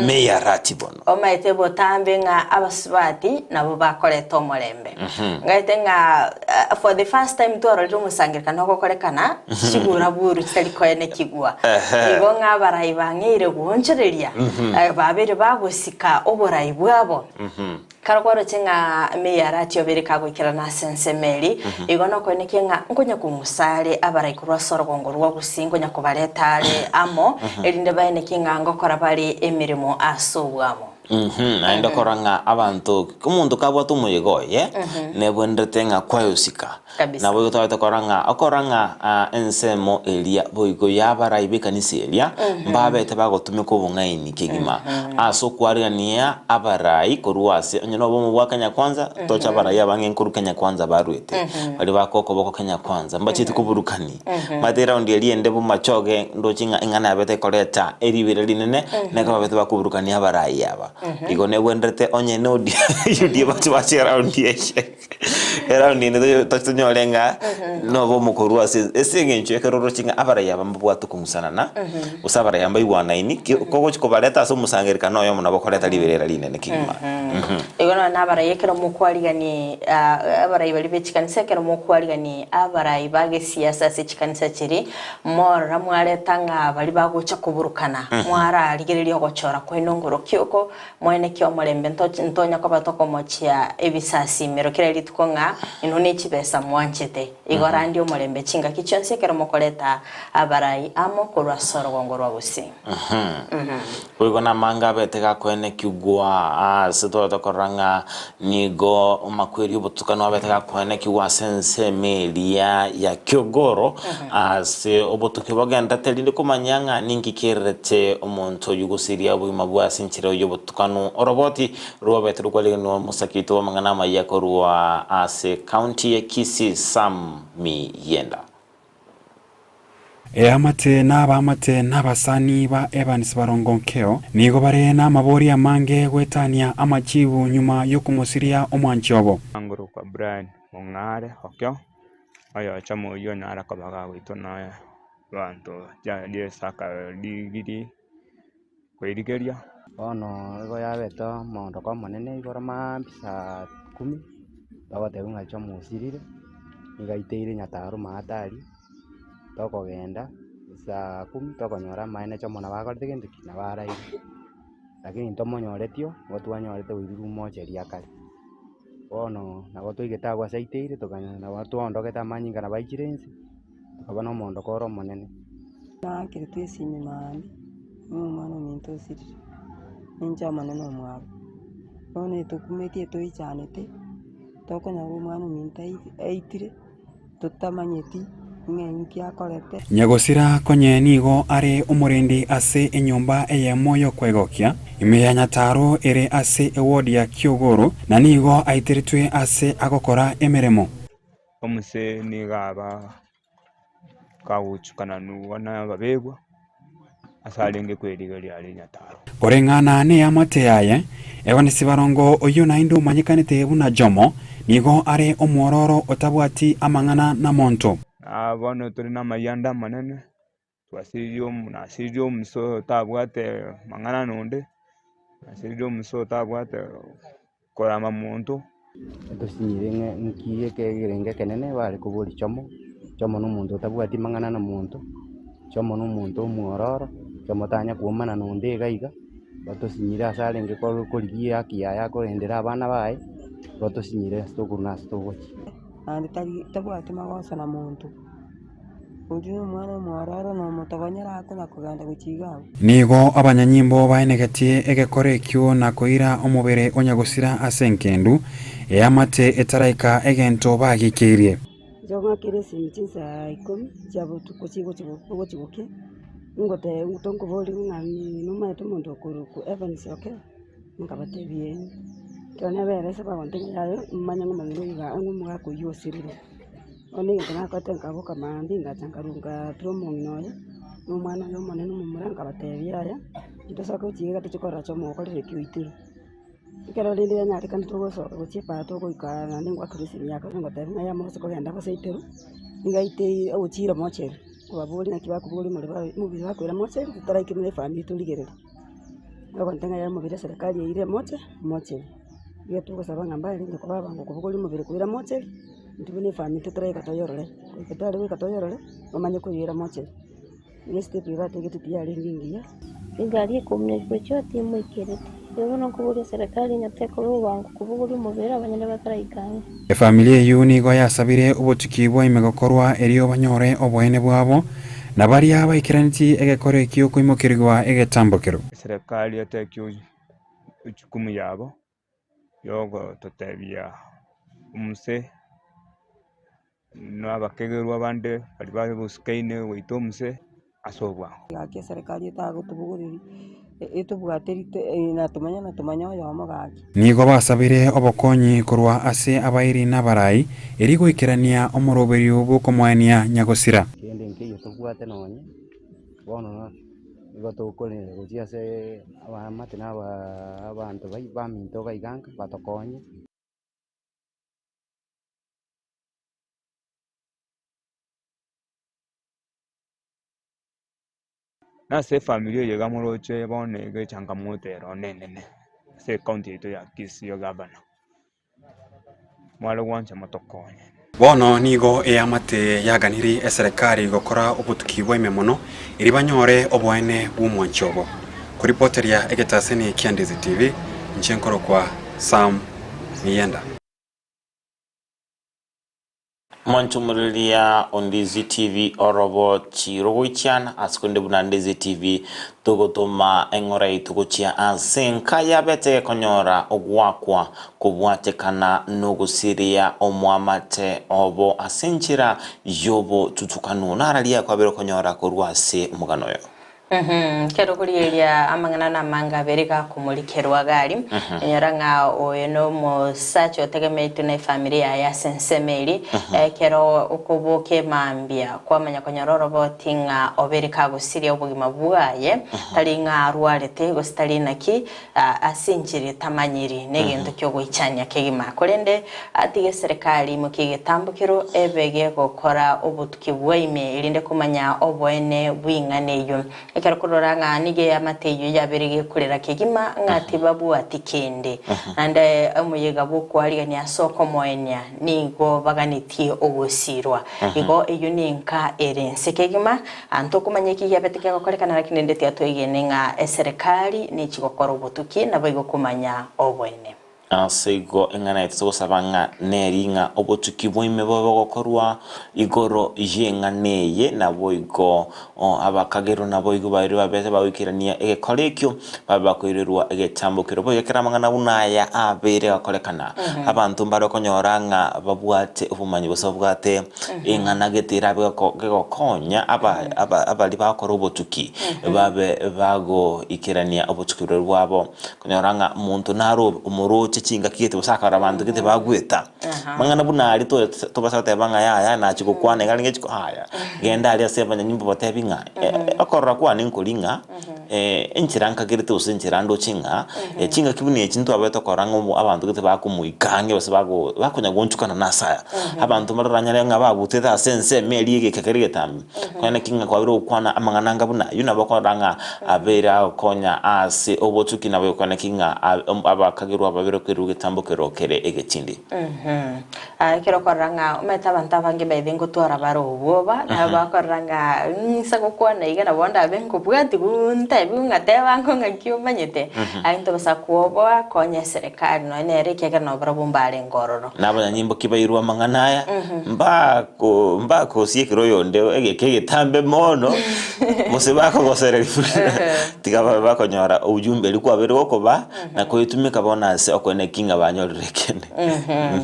meya ratibono omaite botambe nga abasubati nabo bakoleta omulembe ngaite nga for the first time to aro musangirika noko kolekana sigura buru kitalikoyene kigwa igo nga barayi bangire guhonchereria babere bagusika oborayi bwabo karagoro chenga meya ratio bereka gwikirana sensemeli igono kweneke nga ngonya kumusale abarayi kurwa sorogongo rwa gusingo nya kubaletale amo elinde bayeneke nga ngokora bali emirimo asubwamo naenda koranga abantu kumuntu kabwatu muyegoye nebwendete nga kwayosika na boyo tawata koranga ensemo elia boigo yabara ibikanisi elia mbabe tabagotume ko bungaini kigima aso kwarania abarai koruase onyono bomu bwakanya kwanza tocha abarai abange nkuru Kenya kwanza barwete bali bakoko boko Kenya kwanza mbachiti kuburukani matera ndi elie ndebo machoge ndochinga ingana yabete koleta eribere linene neka babete bakuburukani abarai yaba igone wendete onye no yudi bati around here around ni to lenga no bo mukorwa esinge nche keroro chinga abarai yaba mbwatu kumusana na usabara yamba iwana ini koko chiko baleta so musangirika no yo munabo koleta liberera linene kigima igona nabarai yekero mukwaligani abarai bali bechikanisa kero mukwaligani abarai bage siasa se chikanisa chiri mora mwaletanga bali bagocha kuburukana mwara aligereri ogochora kwenongoro kyoko mwene kyo mulembe ntonya kwa batoko mochia ebisasi mero kira litukonga nga inone chibesa mwanchete igora ndio mulembe chinga kichonse kero mokoleta abarai amo korwa soro gongorwa busi kuigona manga betega kwene kigwa sito tokoranga nigo makweri obutukano betega kwene kigwa sense melia ya Kyogoro ase obutuke bagenda telinde kumanyanga ningikerete omuntu yugusiria bwima bwa sinchire obutukano oroboti ruwabetru kwalino musakito mangana mayako ruwa ase county ya Kisii Sam Miyenda. Amate n'abasani ba Evans Barongonkeo nigo bare n'amabori amange gwetania amajibu nyuma yo kumusiria omwanchobo anguru kwa Brian Ongare okyo ayo chamo yo nara kabaga witona bantu ja die saka digiri kwirigeria ono igo yabeto mondo kwa monene igora mambisa 10 bagote unga chamo sirire igaiteire nyataro maatari tokogenda saa 10 tokonyora maene chomona bagorete gento kina baraire lakini ntomonyoretio gotwanyorete wiru moja ria kale ono nago tuigetagwa saiteire tokanyana watu ondogeta manyinga na baichirense tukabana omondo koro monene na kirete sinyimani mwana minto siri ninja maneno mwabo one tukumetie toichanete tokonyara mwana mintai eitire tutamanyeti Nyagosira konye nigo are umurindi ase enyumba eyemoyo kwegokia imeya nyataro ere ase ewodi ya Kyogoro na nigo aitiritwe ase agokora emeremo omuse nigaba kawuchukana nuwana babegwa asalenge kwerigeria ari nyataro orengana ne amate yaye Evans Barongo oyo naindu manyikanite buna jomo nigo are omwororo otabwati amangana na monto abono turi na mayanda manene twasirio munasirio muso tabwate mangana nonde asirio muso tabwate korama muntu tusinyire nkiye kegerenge kenene bari kuburi chomo no muntu tabwati mangana na muntu chomo no muntu muororo chomo tanya kuomana nonde gaiga batusinyire asarenge korigia akiya kurendera abana bae batusinyire stokuna stogochi andi tabwate magosa na muntu ujunu mwana mwarara no mutagonyera akona kuganda gukigaho nigo abanyanyimbo baenegetie egekorekyo na koira omubere onyagusira asenkendu amate etaraika egento bagikirie jonga kiresi mchinsa 10 jabo tukochigo chibuke ngote utongo boli ngani numa tumuntu ku Evans okay ngabate bien tone bere se bagontenga yayo manyango mangiruga ngumuga kuyosirire oni ngana kwatenga boka mandi ngatangarunga tromonginoya numwana yo monene mumuranga batebya ya itosaka uchiga tuchikora chomo kolere kiwitiro ikero lindi ya nyari kan togoso uchipa to koikana ningwa krisi myaka ngote ya mo soko genda baseitero ngaite uchira mocheri kubabuli na kibako buli muri bakwira mocheri tutaraiki ne fami tuligerera ngagontenga ya mubire serikali ire mocheri yetu kusabanga mbali ngo baba ngo kubugoli mubire kuira mocheri ntubone fami tutaraika toyorore ikatale wikatoyorore omanye kuyira mocheri yeste private getu tiari ngingia ingali komne kwechote mwikirete yono kuburi serikali nyateko rubango kubugoli mubire abanyene bataraikanga familia yuni go yasabire ubutukibwa imegokorwa eriyo banyore obwene bwabo na bari abayikiraniti egekorekyo kwimukirwa egetambokero serikali yatekyo uchukumu yabo yogo totebya umuse n'abakegerwa bande bari bari buskaine wito umuse asobwa yake serikali itagutubuguriri itubwaterite natumanya yo mogaki nigo basabire obokonyi kurwa ase abairi n'abarai eri gwikirania omuroberi ubu komwania nyagosira kende nkiyo tubwate nonye bono igo tukole gujia se abamate n'abantu baminto gaiganga batokonye na se familia llega moroche bone ge changamoto ero nene se county to ya Kisii yo gavana mwalo wancha matokonye bono nigo amate yaganiri eserikali gokora obutukibwa imemono iri banyore obwene bw'umwanchobo kuripoteria egetaseni Kiandizi TV nchenkoro kwa Sam Miyenda. Mwanchumulilia Ondizi TV orobo chirogoichiana asikunde buna Ndizi TV tugutuma eng'ora ituguchia asenka yabete konyora ogwakwa kubwatekana nogusiria omwamate obo asenchira yobo tutukanu naralia kwabero konyora kurwase muganoyo. Kero kuriya amangana na manga berika kumulikerwa gari nyaranga oyeno musacho tegemetu na familia ya sensemeli kero ukubuke mambia kwa manya konyororo botinga oberika gusiria obugima bwaye talinga rwarete gostali naki asinjiri tamanyiri negento cyo gwichanya kegima korende atige serikali mukigetambukiro ebege gukora obutuki bwaime irinde kumanya obwene bwinganeyo ekero kuroranga nige amateyo yabirige kurera kegima ngati babu atikende ande amuyega buko aliga ni asoko moenya nigo baganiti ogosirwa igo eyuninka erense kegima anto kumanyeki yabetike gokorekana rakinende tiatwegene nga serikali ni chigokora obutuki nabo igo kumanya obwene Sego engana itosabanga neringa obutuki bwime bogokorwa igoro yenga neye nabo igo abakagero nabo igo bari babete bawikirania egekolekyo babakwirerwa egetambukiro boyekera na bunaya abere akolekana abantu mbaro konyoranga babwate ubumanyi bosabwate engana getira begokonya abali bakora obutuki babe bago ikirania obutuki rwabo konyoranga muntu naro umuruti chinga kiyete busakara abantu kite bagweta mangana bunari to basate banga ya na chikukwane galinge chiko haya genda ali asebanya nyimbo batebinga akorra kwa ninkolinga enchiranka kirite usenchirando chinga chinga kibuni echinto abeto korango abantu kite bakumuikange base bakunya gonchukana nasaya abantu mararanya nga baguteta sense meli gekekeri tambi kwana kinga kwa biro kwana amangana buna yuna bakoranga abera konya ase obotuki nabo kwana kinga abakagirwa babiro rugetambukero kere egechindi kero koranga umeta banta bange baidingo tora baro boba naba koranga nsako kwana igana bonda bengo bwati gunta bunga tebango ngakyo manyete ainto basakuoba konye serikali no nere kega no brabumbale ngororo naba nyimbo kibairwa manganaya mbako siekiro yonde egekege tambe mono musibako gosere tigaba bakonyora ujumbe likwa bero koba na koyitumika bona se okone kinga banyorekene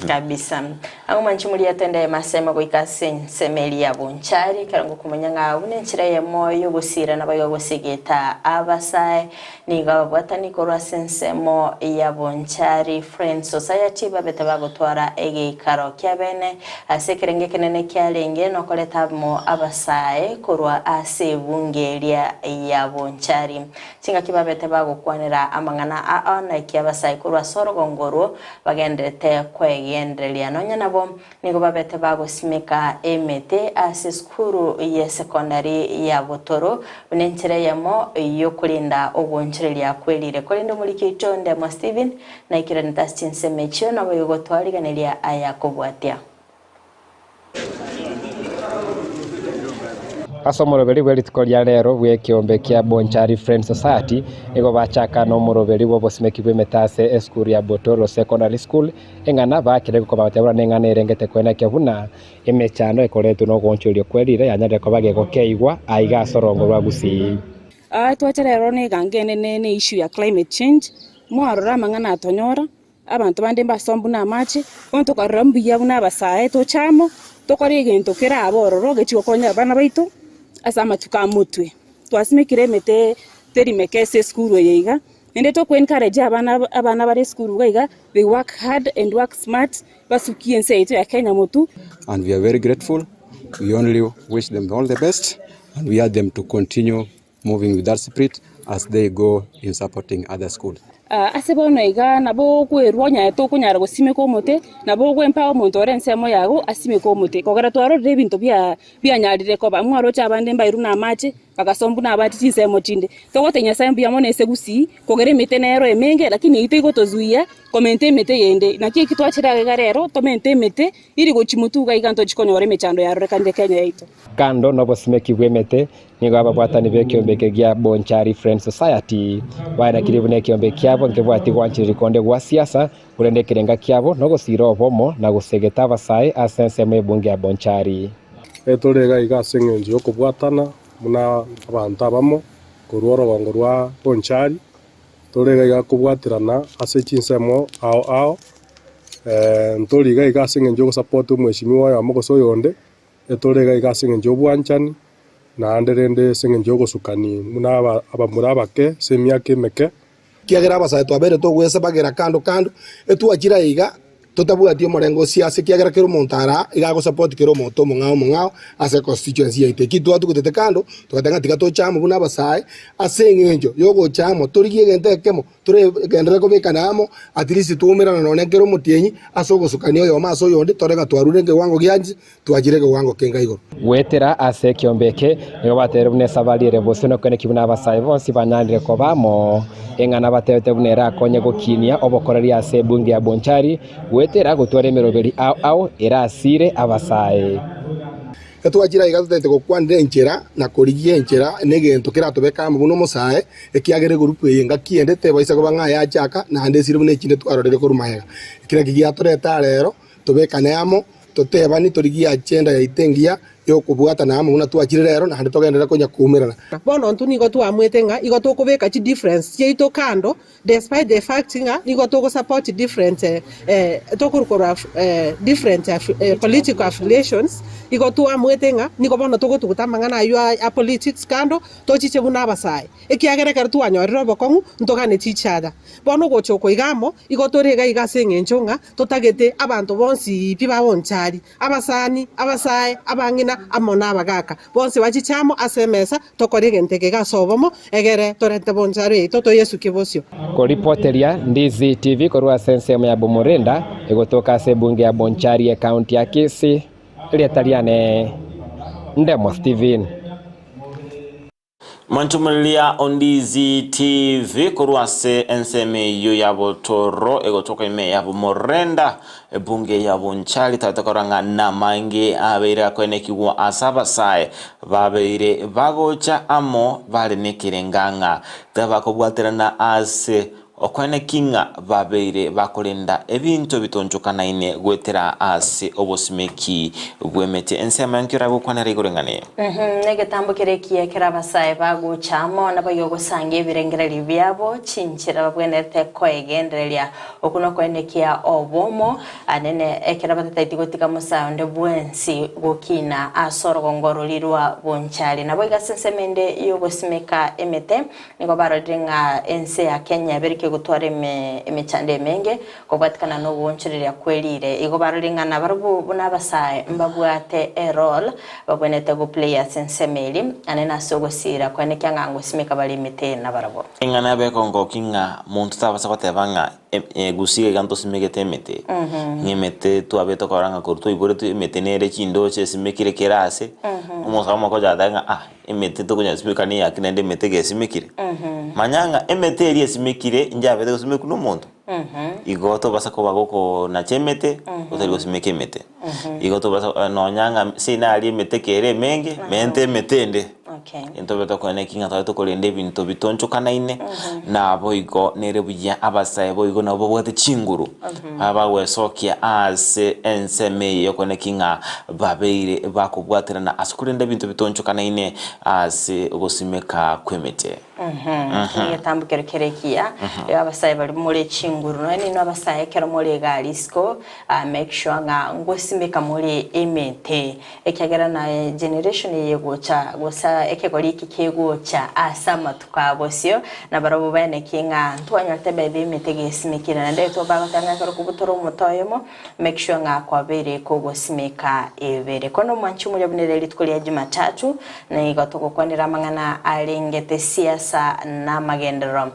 kabisa aho manchimuli atende masema ko ikasensemeli ya bonchari karango kumanyanga unenchira ye moyo gusira nabayo bosigeta abasai niga bwatani korwa sensemo ya bonchari Friends Society babete bagotwara ege ikaro kyabene asekerenge kenene kyalenge no koletamo abasai korwa ase bungelia ya bonchari singa kibabete bagokwanira amangana aona kyabasai korwa sorogongoro bagendete kwegendelia nonya nabo nigo babete bagosimika emete ase skuru ya secondary ya Botoro unenchire yamo yokulinda obonchirelia kwelire kolinda muri kitonde mo Steven na ikirani chinsemecho nabo yogotwariganelia aya kubwatia Asomoroberi bweritikoria rero bwekiombe kia Bonchari Friends Society ego bachaka no moroberi bobosimeki bwemetase eskuru ya Botoro Secondary School engana bakire ko batebura nengana erengete kwena kebuna emechano ekoretu no gonchorio kwerire yanyare ko bagego keigwa aiga sorongo rwa gusi twachere ne gangene ne issue ya climate change mwarora mangana atonyora abantu bande mbasombu na machi onto karambiya buna basae to chamo to kore gento kera abororo gechiko konya bana baitu asama tukamutwe twasimikire mete terimekese skuru yeiga ende to encourage abana bare skuru gaiga they work hard and work smart basukiense ito ya Kenya mutu and we are very grateful. We only wish them all the best and we urge them to continue moving with that spirit as they go in supporting other schools. Asebono iga nabo kwerwonya to kunyara gosime ko mote nabo kwempa omuntu orensemo yago asime ko mote kogera twaro rebinto bya nyarire ko bamwaro chabande mbairu na mache bagasombu na abati chisemo chinde togote nyasaye mbya mone segusi kogere mete nero emenge lakini ite gotozuia komente mete yende na kiki twachira garero tomente mete iri gochimutuga iganto chikonyore mechando ya rekande Kenya yaito kando no bosimeki bwemete nigo ababwatani be kiombeke gya Bonchari Friends Society bana kiribune kiombeke kiabo nkebwati gwanchiri konde gwa siasa kurende kirenga kiabo no gusiro bomo na gusegeta abasai asense mwebunge ya Bonchari etorega igasengenje okubwatana muna abantu abamo kurworo wango rwa Bonchari torega igakubwatirana ase chinsemo ao ntoriga igasengenje go support umweshimiwa ya mogoso yonde etorega igasengenje obwanchani na anderende sengenje go sukani muna abamurabake semyake meke kiagera abasai twabere togwesa bagera kando etuachira iga totabwatio morengo siasa kiagera kero montara igago support kero monto mongao ase constituency yaite kitu atu kutete kando tukatenga tika to chamo buna basai ase ngenjo yogo chamo torigie gente kemo tore gendera ko bekanamo at least tuumira na none kero mutienyi asogo sukani yo maso yonde torega twarure nge wango gyanji tuajire ge wango kenga igoro wetera ase kiombeke nigo batere bune sabalire bosono kone kibuna basai bonsi banyandire ko bamo engana batete bunera konye gokinia obokoreri ase bunge ya Bonchari wetera gutware meroberi au irasire abasai katwachira igatete gokwandire enchera na korigie enchera negento kiratobeka muno mosae ekiagere gurupu yenga kiendete baisa ko banga ya chaka na andesire bune chinde twarorere kurumahega kira kigiatoreta rero tobekane amo totebani torigia agenda ya itengia yo kubwata na amo una twachire rero na hande togendera konya kumirana bono ntu nigo twamwetenga igo tokubeka chi difference yeito kando despite the fact nga nigo toko support different tokurukora different political affiliations igo twamwetenga nigo bono toko tukutamangana yo a politics kando tochiche buna basai ekiagere kar twanyorero bokongu ntogane chichada bono gochoko igamo igo torega igasengenchonga totagete abantu bonsi piba Bonchari abasani abasai abangina amona abagaka bonse bachichamo asemesa tokorege nteke gasobomo egere torente Bonchari toto Yesu kibosio ko reporteria Ndizi TV korwa sense ya Bomorenda egotoka se bunge ya Bonchari ya county ya Kisii Lietariane Ndemo Steven Manchumulia Ondizi TV kurwase enseme yo ya Botoro egotoka ime ya Bomorenda bunge ya Bonchari tatakoranga na mange abeira kwene kiwa asaba sae babeire bagocha amo bale nekirenganga tabakobwaterana ase okwene kinga babeire bakolenda ebintu bitonjukana ine gwetera ase obosimeki gwemete ensema nkira gukwanera igorengane nege tambukire kira basai bago chamo na bayogo sange birengereri byabo chinchira babwenete koegendereria okuno kwenekia obomo anene ekira batataiti gotika musande bwensi gokina asoro gongoro lirwa Bonchari na boiga sensemende yogosimeka emete nigo barodinga ense ya Kenya berike gutware emechande menge kobatikana no bonchirira kwelire igo baroringana barubu bunabasai mbabwate role babwenete go players ensemeli anena sogosira kwane kyangango simeka bali mite na barabo ingana be kongo kinga muntu tabasa batebanga gusige ganto simegete mete ngimete tu abeto koranga kurtu ibore tu mete nere chindo che simekire kerase umusa mako jadanga emete to kunya simekani yakinende mete ge simekire manyanga emete eri simekire njabe to simeku no muntu igoto basa ko bagoko na chemete utari gosimeke mete igoto basa no nyanga sina ali mete kere menge mente metende into beto ko ne kinga to kolende bintu bitoncho kana ine na boigo nere bujya abasaye boigo na bobwate chinguru abawe sokia ase enseme yo ko ne kinga babeire bakubwaterana asukurende bintu bitoncho kana ine ase gosimeka kwemete yatambukere kerekia abasaye bali muri chinguru nani no abasaye kero muri galisco make sure nga ngosimeka muri emete ekagera na generation yegocha gosa ekegori kikegocha asama tukabosio na barabo bene kinga ntwanyote bebe emete gesimekira na ndeto bagatanga kero kubutoro mutoyemo make sure nga kwabere ko gosimeka ebere kono mwanchu muri bunere litkolia Jumatatu na igatoko kwanira mangana alengete siasa na magendero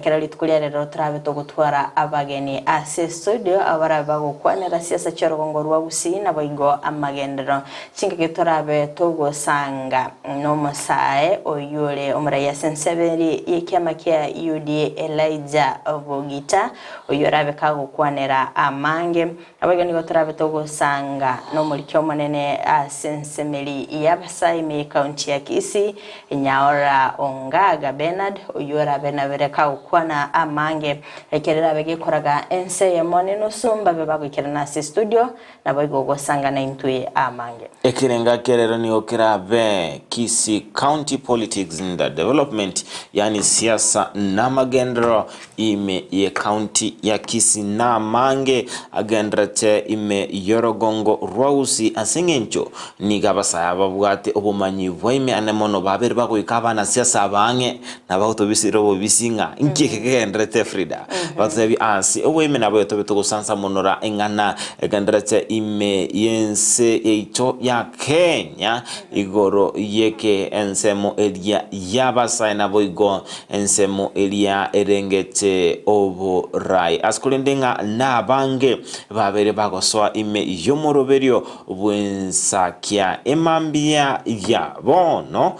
kero litkolia rero trabe to gutwara abageni ase studio abara bago kwanira siasa chorogongo rwa Gusii na boigo amagendero chinga gitorabe togo sanga no mosae oyule omraya senseberi yekiama kia UDA Elijah Bogita oyorabe kago kwanira amange abageni gotorabe togo sanga no mulikyo monene asensemeli yabasai me county ya Kisii Nyaora Ongaga Bernard uyora benabere ka ukwana amange ekerera begikoraga ense yemone no sumba bebagikira na studio nabo igogosanga na intui amange ekirenga kerero ni okera be Kisii County Politics in the Development, yani siasa na magendero ime ye county ya Kisii na mange agendrete ime yorogongo rwausi asengencho ni gabasa ababwate obumanyi bwime anemono babere bagoikaba na siasa abange na bautobisiro bobisinga inkeke gendrete Frida batebi ansi obwime nabo yotobeto gusansa monora engana agendrete ime yense eito ya Kenya igoro yeke ensemo elia yabasa na boigo ensemo elia erengete obo rai askulindenga na bange babere bagoswa ime yomoroberio bwensakia emambia ya bono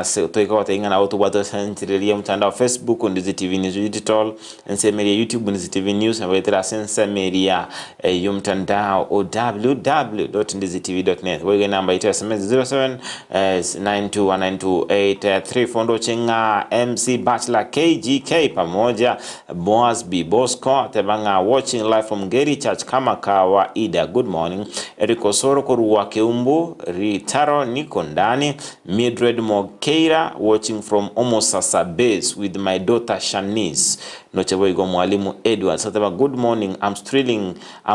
se toikote ingana otubato sentirelia mtandao Facebook Ndizi TV News Digital ensemeria YouTube Ndizi TV News na wetera sensemeria yumtandao www.ndizitv.net wege namba ito SMS 07921928 fondo chenga MC Bachelor KGK pamoja Boaz B Bosco tebanga watching live from Geri Church kama kawaida. Good morning. Eriko Soro Koruwa Keumbu Ritaro niko ndani. Mildred Mokeira watching from Omosasa Base with my daughter Shanice. Nochebo igo mwalimu Edward. Sataba good morning. I'm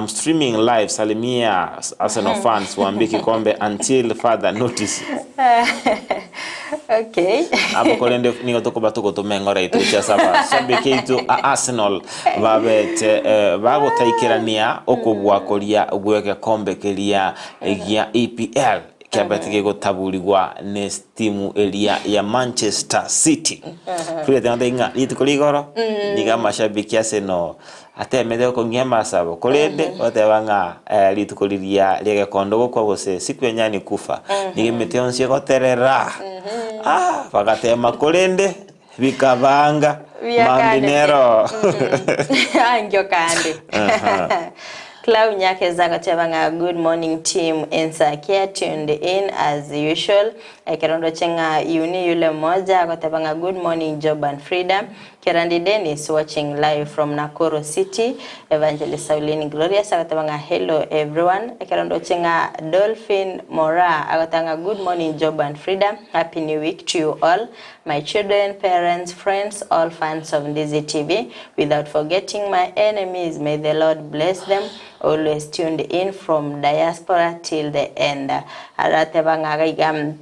streaming live. Salimia Arsenal fans wambiki kombe until further notice. Okay. Apo kolende nigo toko batoko to mengora itu cha saba. Shabiki itu Arsenal babete bago taikirania okobwa kolia ogweke kombe kelia ya EPL kiabatike gotabuligwa nes timu elia ya Manchester City. Kule tena inga litukoligoro niga mashabiki Arsenal ate medeo ko ngema sabo kolende otebanga litukoliria lege kondogo kwa bose siku yenyani kufa nige meteonsie goterera pakatema kolende bikabanga mandinero angyo kande Clau Nyake Zagatebanga, good morning team Ensakia tuned in as usual. Kerondo chenga uni yule moja Agatebanga, good morning Job and Frida. Kerandi Dennis watching live from Nakuru City. Evangelist Saulini Glorious Agatebanga, hello everyone. Kerondo chenga Dolphin Mora Agatanga, good morning Job and Frida. Happy new week to you all. My children, parents, friends, all fans of Ndizi TV. Without forgetting my enemies, may the Lord bless them. Always tuned in from diaspora till the end. Aratebanga igam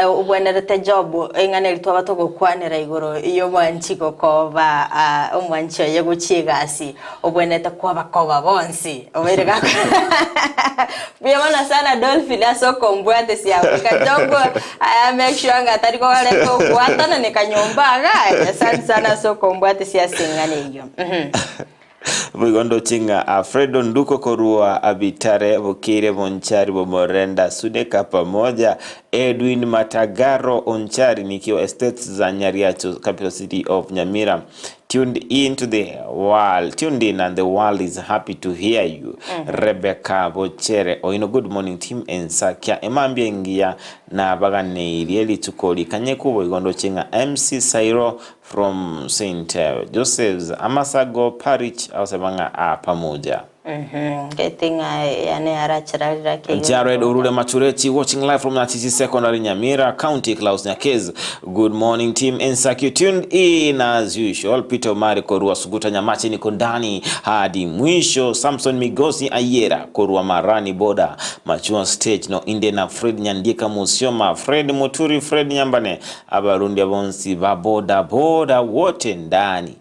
ubwenderete job engane litwa batoko kwanera igoro iyo mwanchiko kova umwancho yeguchigasi ubwenete kwa bakoba bonsi oberega biyamana sana Dolphin asoko mbwate si Afrika jobo I make sure ngatari ko wale ko kwatana ne kanyombaga sana soko mbwate si asingane iyo Bugondo chinga Alfredo Nduko Korua Abitare Bukire Bonchari Bomorenda Sudeka pamoja Edwin Matagaro Onchari nikiwa estates za Nyariacho, capital city of Nyamira. Tuned in and the world is happy to hear you. Rebecca Bochere Oino, good morning team Ensakia Emambia Ngia na bagane ilieli tukoli kanyeku Bugondo chinga MC Sairo from St. Joseph's Amasago Parish ausebanga pamoja. Getting Jared Urule Matureti watching live from Natisi Secondary Nyamira County. Klaus Nyakez, good morning team Ensaki tuned in as usual. Peter Omari Korua Suguta Nyamachi niko ndani hadi mwisho. Samson Migosi Ayera Korua Marani Boda Machua Stage no Inde na Fred Nyandika Musioma Fred Muturi Fred Nyambane Abarundi Abonsi Baboda Boda wote ndani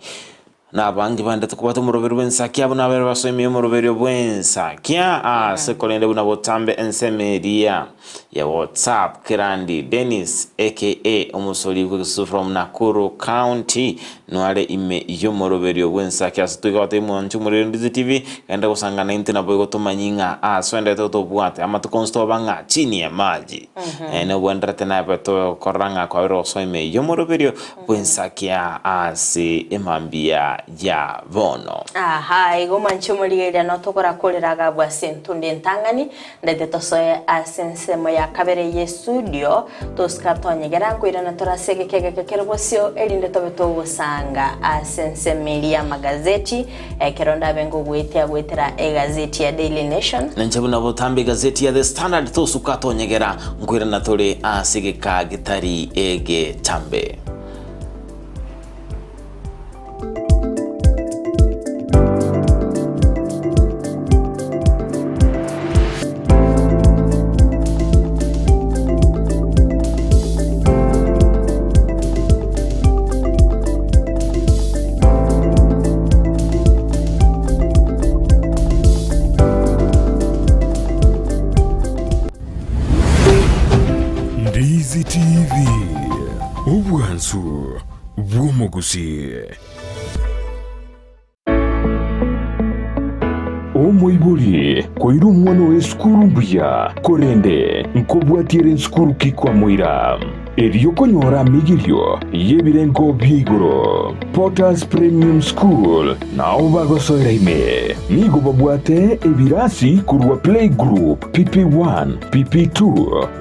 na bangi banda tukubata murobero bwensakia buna bero basomye murobero bwensakia sekolende buna botambe ensemeria ya WhatsApp Kirandi Dennis aka omusoli kusu from Nakuru County nwale ime yo murobero bwensakia situgote mwanchu murero Ndizi TV kanda kusangana intena boyo tomanyinga swende toto bwate ama tukonsto banga chini ya maji ene bwandra tena beto koranga kwa ro soime yo murobero bwensakia asi emambia ya bono. Aha, igo manchumuligeria no tokora koleraga bwa sentunde ntangani ndete tosoe asensemo ya kabere ye studio toskatonyegera nkwirana torasege kekerobosio elinde tobeto gusanga asensemelia magazeti keronda bengo gwetera egazeti ya Daily Nation nanjabuna botambe gazeti ya The Standard tosukatonyegera nkwirana tore asigeka gitari ege tambe. Ndizi TV ubwansu bw'omugusi omoibuli koiru mwana w'esukuru mbuya korende nkobwatire nsukuru kikwa moira eriokonyora migirio yebirengo byigoro Potters Premium School nao bagosoera ime nigo babwate ebirasi kurwa playgroup PP1 PP2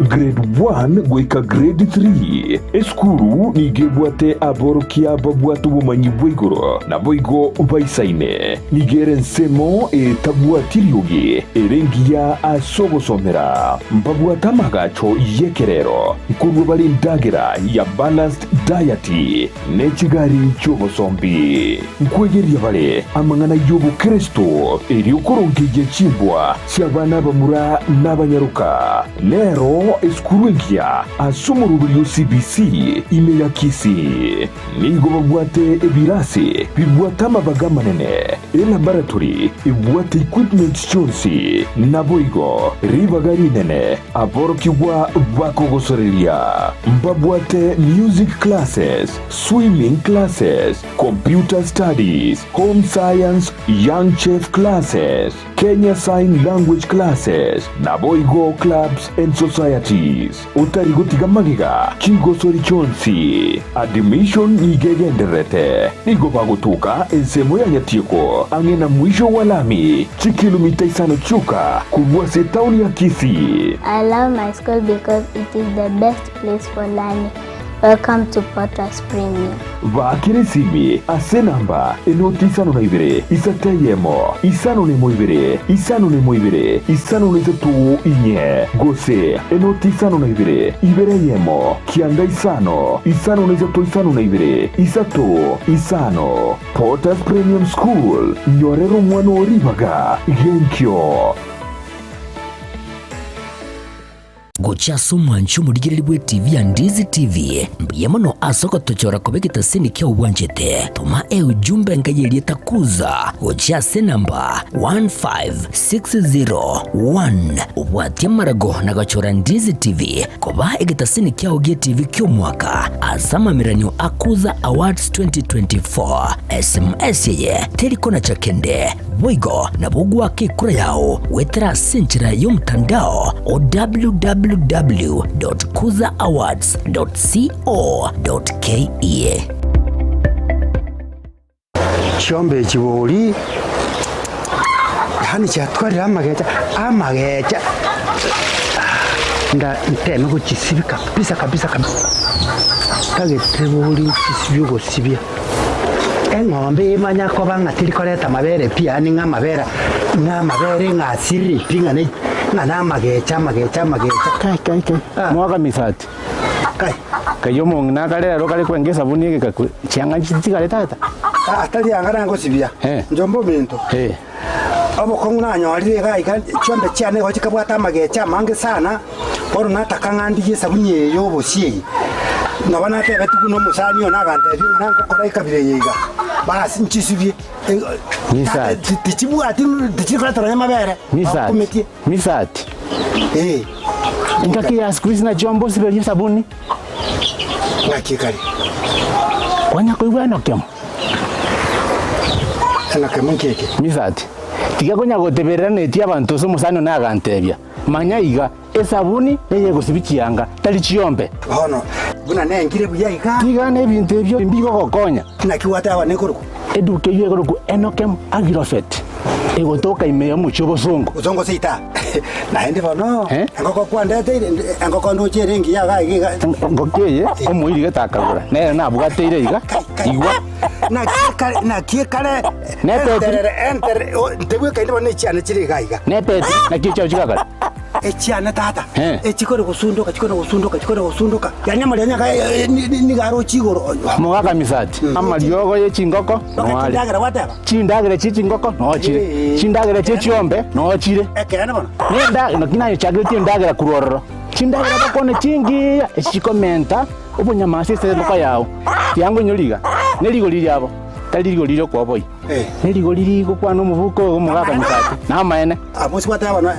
grade 1 gweka grade 3 eskuru nigebwate aborokia babwatu bumanyi bwigoro na boigo baisaine nigere nsemo tabwatirioge erengia asobosomera mbabwata magacho yekerero kurwa bali ndagira ya balanced diet nechigari cy'obosombi nkwegeria bale amangana y'ubu Kristo eriokorongeje chimbwa cy'abana bamura n'abanyaruka lero eskurugia asumurubiri CBC imeya kisi nigo babwate ebirasi bibwata mabaga manene laboratory ibwate equipment chonsi naboigo ribagari nene aborokibwa bakogosoreria mbabwate music classes, swimming classes, computer studies, home science, young chef classes, Kenya Sign Language classes, naboigo clubs and societies. Utarigotiga magiga, chigosori chonsi. Admission nigegenderete. Nigo bagotuka ensemo ya nyatieko. Angena mwisho walami. Chikilomita isano chuka. Kubwase tauni ya Kisii. I love my school because it is the best place for learning. Welcome to Potters Premium. Vakiresimi asenamba enoti isano na ibere isateyemo isano ne moibere isano ne moibere isano ne zatu inye gose enoti isano na ibere yemo kianda isano ne zatu isano na ibere isato isano. Potters Premium School nyorero mwana ribaga genkyo gochaso mwancho muligiriri bwe TV ya Ndizi TV mbiyamano asoko tochora kobekita sini kia uwanjete tuma ujumbe ngayeli takuza gochase namba 15601 ubwatia marago na gachora Ndizi TV koba egita sini kia ugie TV kio mwaka asama miranyo akuza awards 2024 SMS yeye telikona chakende boigo na bugu wake kura yao wetera senchira yomtandao o www.kuzaawards.co.ke Chombe chiboli hani chatwarira amagecha nda nteme kuchisibika kabisa kage teboli chisibyo sibya eng'ombe imanya ko bangatirikoreta mabere pia ni ngamabera ngasiri pinga ne ngana magecha kai mwaka misati kayo mongna kale ro kale kwenge sabuni ke kakwe chianga chitikale tata atali angana ngo sibya njombo minto abo kongna nyori ga chombe cyane ho kikabwata magecha mange sana poro nataka ngandi sabuni yo bosie ngabana tebe tukuno musani ona gante nango kora ikabire yiga basi nchisibye misati tichibwati tichikatara mabere misati ngaki ya squeeze na jombo sibye sabuni ngakikali kwanya kuigwa no kemo ana kemunkeke misati tiga konya goteberera neti abantu so musano na gantebya manya iga esabuni neye gosibikianga tali chiombe hono buna nengire buya ika tigane ebintu ebyo mbigo gokonya na kiwata aba nekoruko eduke yegoruko Enokem Agrofert egotoka imeyo mucho bosongo uzongo sita na ende bono engoko kwandete engoko ndoche rengi ya ga ngokeye omuiri getakagura nere nabugateire iga igwa na kikale enter tebwe kainde bono chiane chiri ga iga nepeti na kicho chigagara echiane tata echikore gusunduka yanyama lyanyaka ni garo chigoro mugaga misati amaryogo yechingoko ndagera wateba chindagere chichingoko no chire chindagere chichiombe no chire ekene bono nenda nakinayo chagiriti ndagera kurororo chindagera bakone chingi echikomenta obunyamasi se ndoko yawo yango nyoliga neligo liliabo taligo lilio kwa boy neligo liligo kwa no mubuko mugaga misati na maene abosi wateba no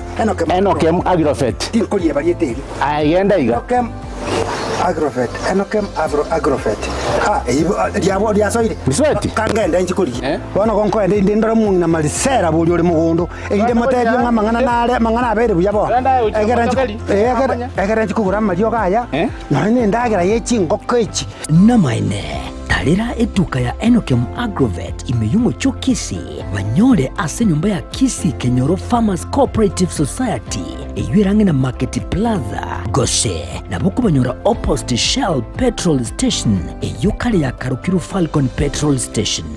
Enokem Agrofert tinkolie barieteri ayenda iga Enokem Agrofert diabo diasoire misweti kangenda nchikuri bona konko ende ndora mungi na malisera buli ori mugondo inde motebyo ngamangana nare mangana abere buyabo egera nchikugura mario gaya none ndagera yechingoko echi namaine tarira eduka ya Enokem Agrofert imeyumo chokisi wanyore ase nyumba ya Kisi Kenyoro Farmers Cooperative Society eyuerange na Market Plaza Goshe na boku banyora opposite Shell Petrol Station eyukale ya Karukiru Falcon Petrol Station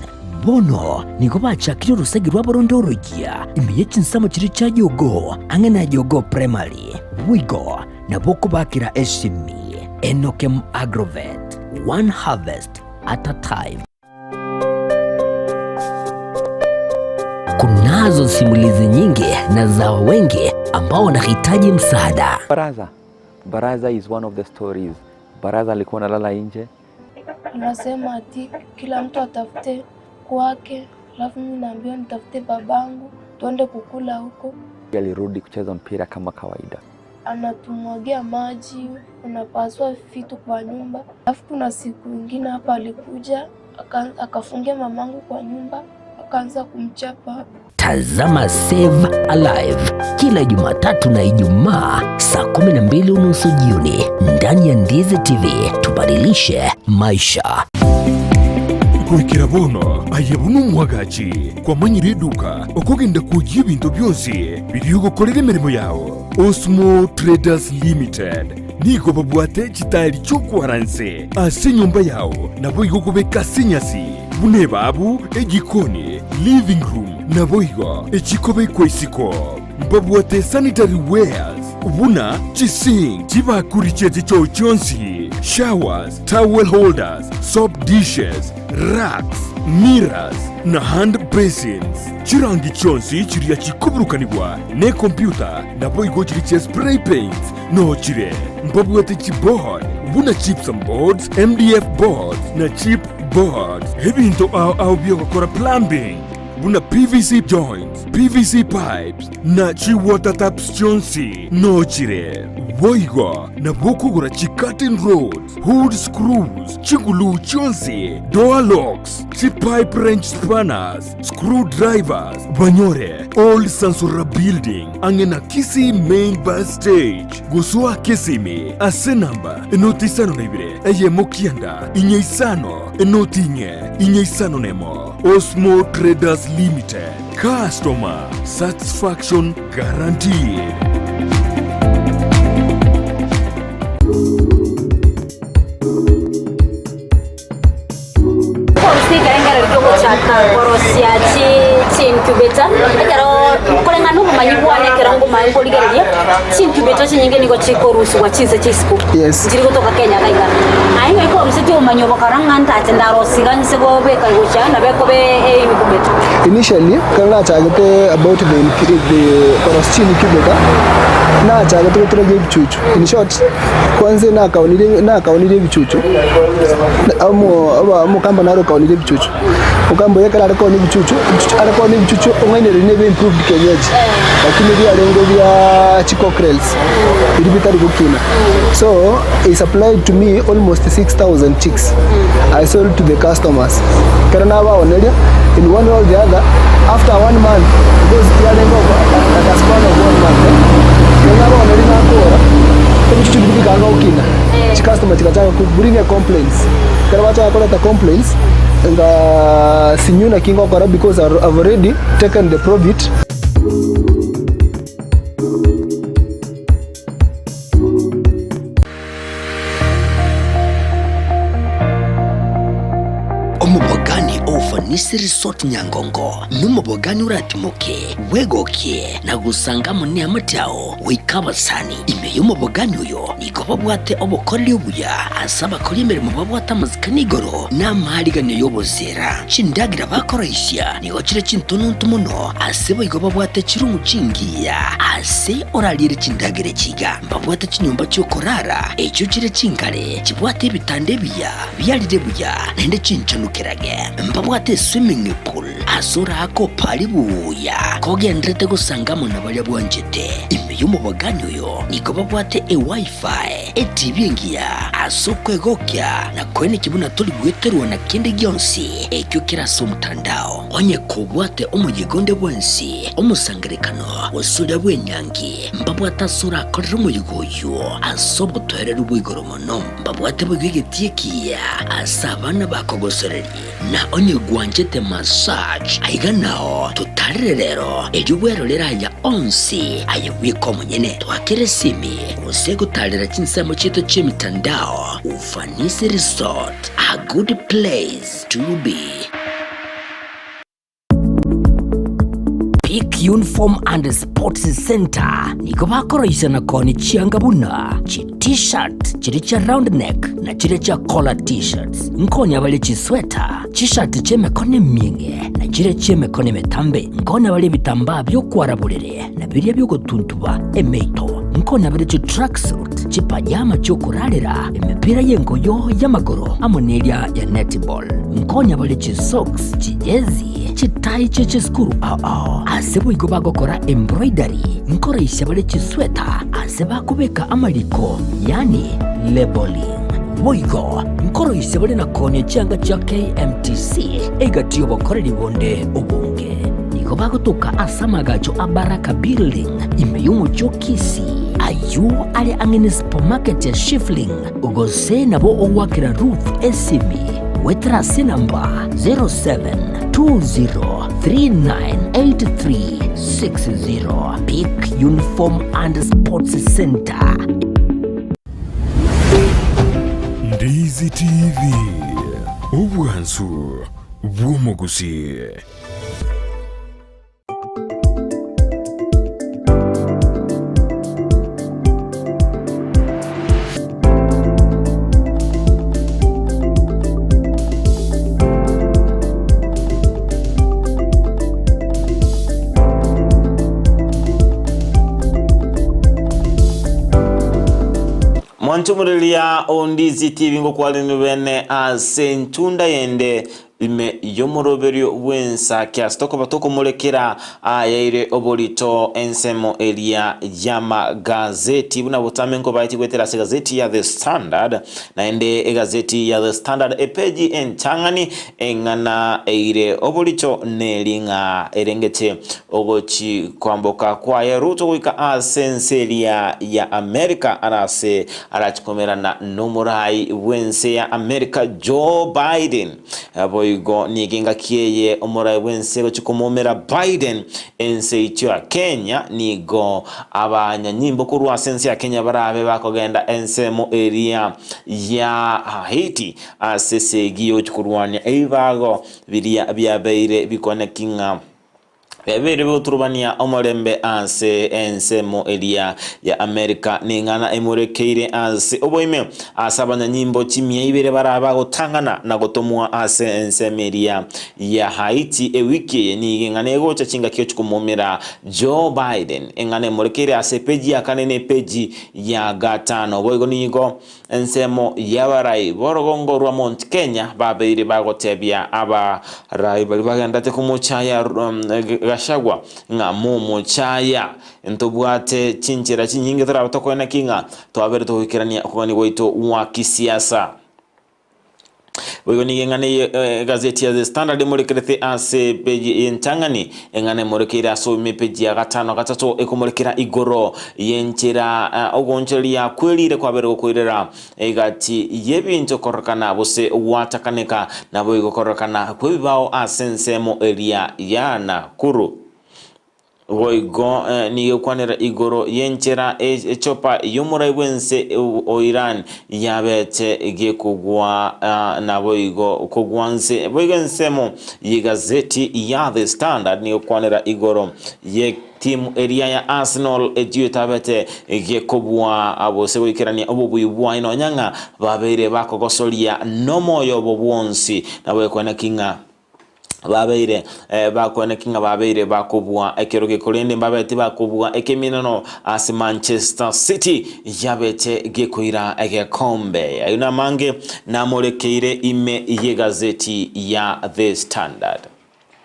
bono nigo bachakire urusegi rwa borondorogia imiye chinsamo chiri cha yogo ange na yogo primary wigo na boku bakira eshimi Enokem Agrofert, one harvest at a time. Kunazo simulizi nyingi na za wengi ambao wanahitaji msaada. Baraza is one of the stories. Baraza alikuwa analala nje. Anasema ati kila mtu atafute kwake, alafu mimi naambiwa nitafute babangu tuende kukula huko. Alirudi kucheza mpira kama kawaida. Anatumwagia maji, unapaswa vitu kwa nyumba. Alafu kuna siku nyingine hapa alikuja akafungia mamangu kwa nyumba, akaanza kumchapa. Tazama Save Alive kila Jumatatu na Ijumaa saa 12:30 jioni ndani ya Ndizi TV. Tubadilishe maisha. Kurikira bono ayabuno mwagachi kwa manyiri eduka okogenda kugira ibintu byose biri gukorera imirimo yawo. Osmo Traders Limited nigo babwate kitari cyo kwaranse ase nyumba yawo nabo igo kubeka sinyasi bune babu egikoni living room nabo igo ekikobe kwesiko babwate sanitary wares ubuna chising chibakuricheze cyo cyonsi showers towel holders soap dishes racks mirrors na hand basins chirangi chonsi chiriya chikuburukanibwa ne computer nabo igo chiriche spray paints no chire mbabwate chiboard buna chips and boards MDF boards na chip boards ebinto au byokora plumbing buna PVC joints PVC pipes na chi water taps chonsi no chire boigo na bokugura chi curtain rods hood screws chingulu chonsi door locks chi pipe wrench spanners screwdrivers banyore old Sansora building angena Kisi main bus stage guswa Kisimi ase namba enotisano naibire eye mokianda inyeisano enotinye inyeisano nemo Osmo Traders Limited. Customer satisfaction guaranteed. Yes. Initially, kana chagete about the Koros incubator. Na chagete kutoka bichuchu. In short, kwanza na kaunile bichuchu. Amo kamba naro kaunile bichuchu. Ukambo yeka la kaunile bichuchu. Alikuwa ni bichuchu ongene reneve improved kienyeji. Lakini vya lengo vya chicockerels. Ilibitari kukina. So, he supplied to me almost 6,000 chicks. I sold to the customers. Karana wa onelia in one or the other after 1 month because the lengo at a span of 1 month. Karana wa onelia na kora. Bichuchu bidika anga ukina. customer chikataka ku bring a complaints kana watu wakoleta complaints nga sinyuna kingo kora because I've already taken the profit. Omubogani ofanisi resort Nyangongo numubogani uratimuke wegokie na gusanga mune amatao wikabasani ime y'umubogani uyo nigoba bwate obukorli ubuya asaba kuri imirimo babwata amazika nigoro n'amahariganyo y'obuzera cindagira bakoroishya nigo kire cintununtu muno asebo igoba bwate kiri umucingiya ase oralire cindagire kiga mbabwate kinyumba cyo korara ecyo kire cinkare kibwate ibitande biya byarire buya nende cincanukirage mbabwate swimming pool asura ako pali buya kogendrete gusangamo nabalya bwanjete ime y'umubogani uyo nigoba bwate e wifi TV ngiya asokwegokya na kwene kibuna tuli gweterwa na kende gyonsi ekyo kiraso mutandao onye kubwate omuyigonde bwensi omusangerekano wasula bwenyangi mbabwata sura akorera umuyigoyo asobotwerera ubwigoromono mbabwate bwigetiyekiya asabana bakogosoreri na onye gwanjete massage aiganao tutarerero eryubwerorera ya onsi ayewiko munyene twakere simi usegutarira chinsamo chetu chemitandao Ufanisi Resort, a good place to be. Peak Uniform and Sports Center niko bakoroisha na koni chiangabuna chi t-shirt chiri cha round neck na chiri cha collar t-shirts nkoni abali chi sweater t-shirt cheme kone minge na chiri cheme kone metambe nkoni abali bitamba byo kwaraburere na biriya byo gutuntuba emeito nkoni abali chi tracksuit chipajama cyo kurarira emipira yengoyo y'amagoro amonelia ya netball nkoni abali chi socks chijezi chitai chiskuru asebo igoba gokora embroidery nkoroisha bale chisweta aseba kubeka amaliko yani labeling boigo nkoroisha bale nakone cyanga cya KMTC egatiyo bokorera ibonde ubunge igoba gutuka asamagajo abaraka building imeyumucyo kisi ayu ali angene supermarket ya Shifling ugose nabo owakira Ruth Esimi wetrasi namba 0720398360 Peak Uniform and Sports Center. Ndizi TV ubwansu bw'umuguzi. Mwantumurilia Ondizi TV ngokwali nubene asentunda yende ime yomoroberio wensa kya stoko batoko molekera yaire obolito ensemo elia yama gazeti buna butamengo baiti kwetera se gazeti ya The Standard na ende gazeti ya The Standard epeji entangani engana eire obolito nelinga erengete ogochi kwamboka kwa ya Ruto wika asenselia ya Amerika arase arachikomera na nomurai wense ya Amerika Joe Biden boigo nigenga kieye omurai wense gochikomomera Biden ense icho ya Kenya nigo abanyanyimbo kurwa sense ya Kenya barabe bakogenda ensemo area ya Haiti asesegio chikurwanya eivago biria byabeire bikonekinga bebere boturubania omorembe anse ensemo elia ya Amerika ningana emurekeire anse oboime asabanya nyimbo chimia ibere baraba gotangana na gotomwa ase ensemeria ya Haiti ewiki ni ngane gocha chinga kyo chukumomera Joe Biden engane murekeire ase peji ya kanene peji ya gatano boigo nigo ensemo ya barai borogongo rwa Mount Kenya babeire bagotebia aba rai baganda te kumuchaya Gashagwa nga momo chaya entobwate chinchira chinyinge tara tokoena kinga twabere tohikirania kwani goito wa kisiasa Boigo ni ngane gazeti ya The Standard murekerete ase page yentangani ngane murekera so me page ya gatano gatatu ekumurikira igoro yenchera ogoncheria kwelire kwabere gukwirira egati yebinto korokana bose watakaneka na boigo korokana kwebao asensemo area ya Nakuru. Boigo ni yokwanera igoro yenchera echopa yumuraiwense o Iran yabete gekugwa na boigo kugwanse boigo nsemo yigazeti ya The Standard ni yokwanera igoro ye timu area ya Arsenal ejiyo tabete gekubwa abose wikirani obubuyibwa ino nyanga babere bakogosoria nomoyo bobwonsi na bwekwana kinga babeire bakwana kinga babeire bakubwa ekeroge kolende babete bakubwa ekeminano as Manchester City yabete gekoira egekombe ayuna mange namorekeire ime yegazeti ya The Standard.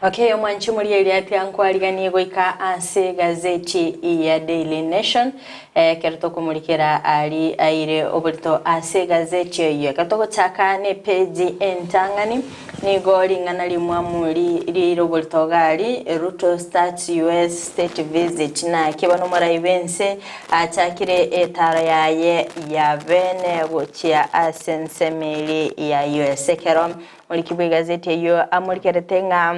Okay, omwanchi muri eliati ankwaliganiye goika ase gazeti ya Daily Nation kerto kumulikira ali aire oburto ase gazeti yo katoko chaka ne page entangani ni goli ngana limwa muri liro burto gali Ruto starts US state visit na kibano muraibense achakire etara yaye ya bene gochia asensemeli ya US kero muri kibwe gazeti yo amurikerete nga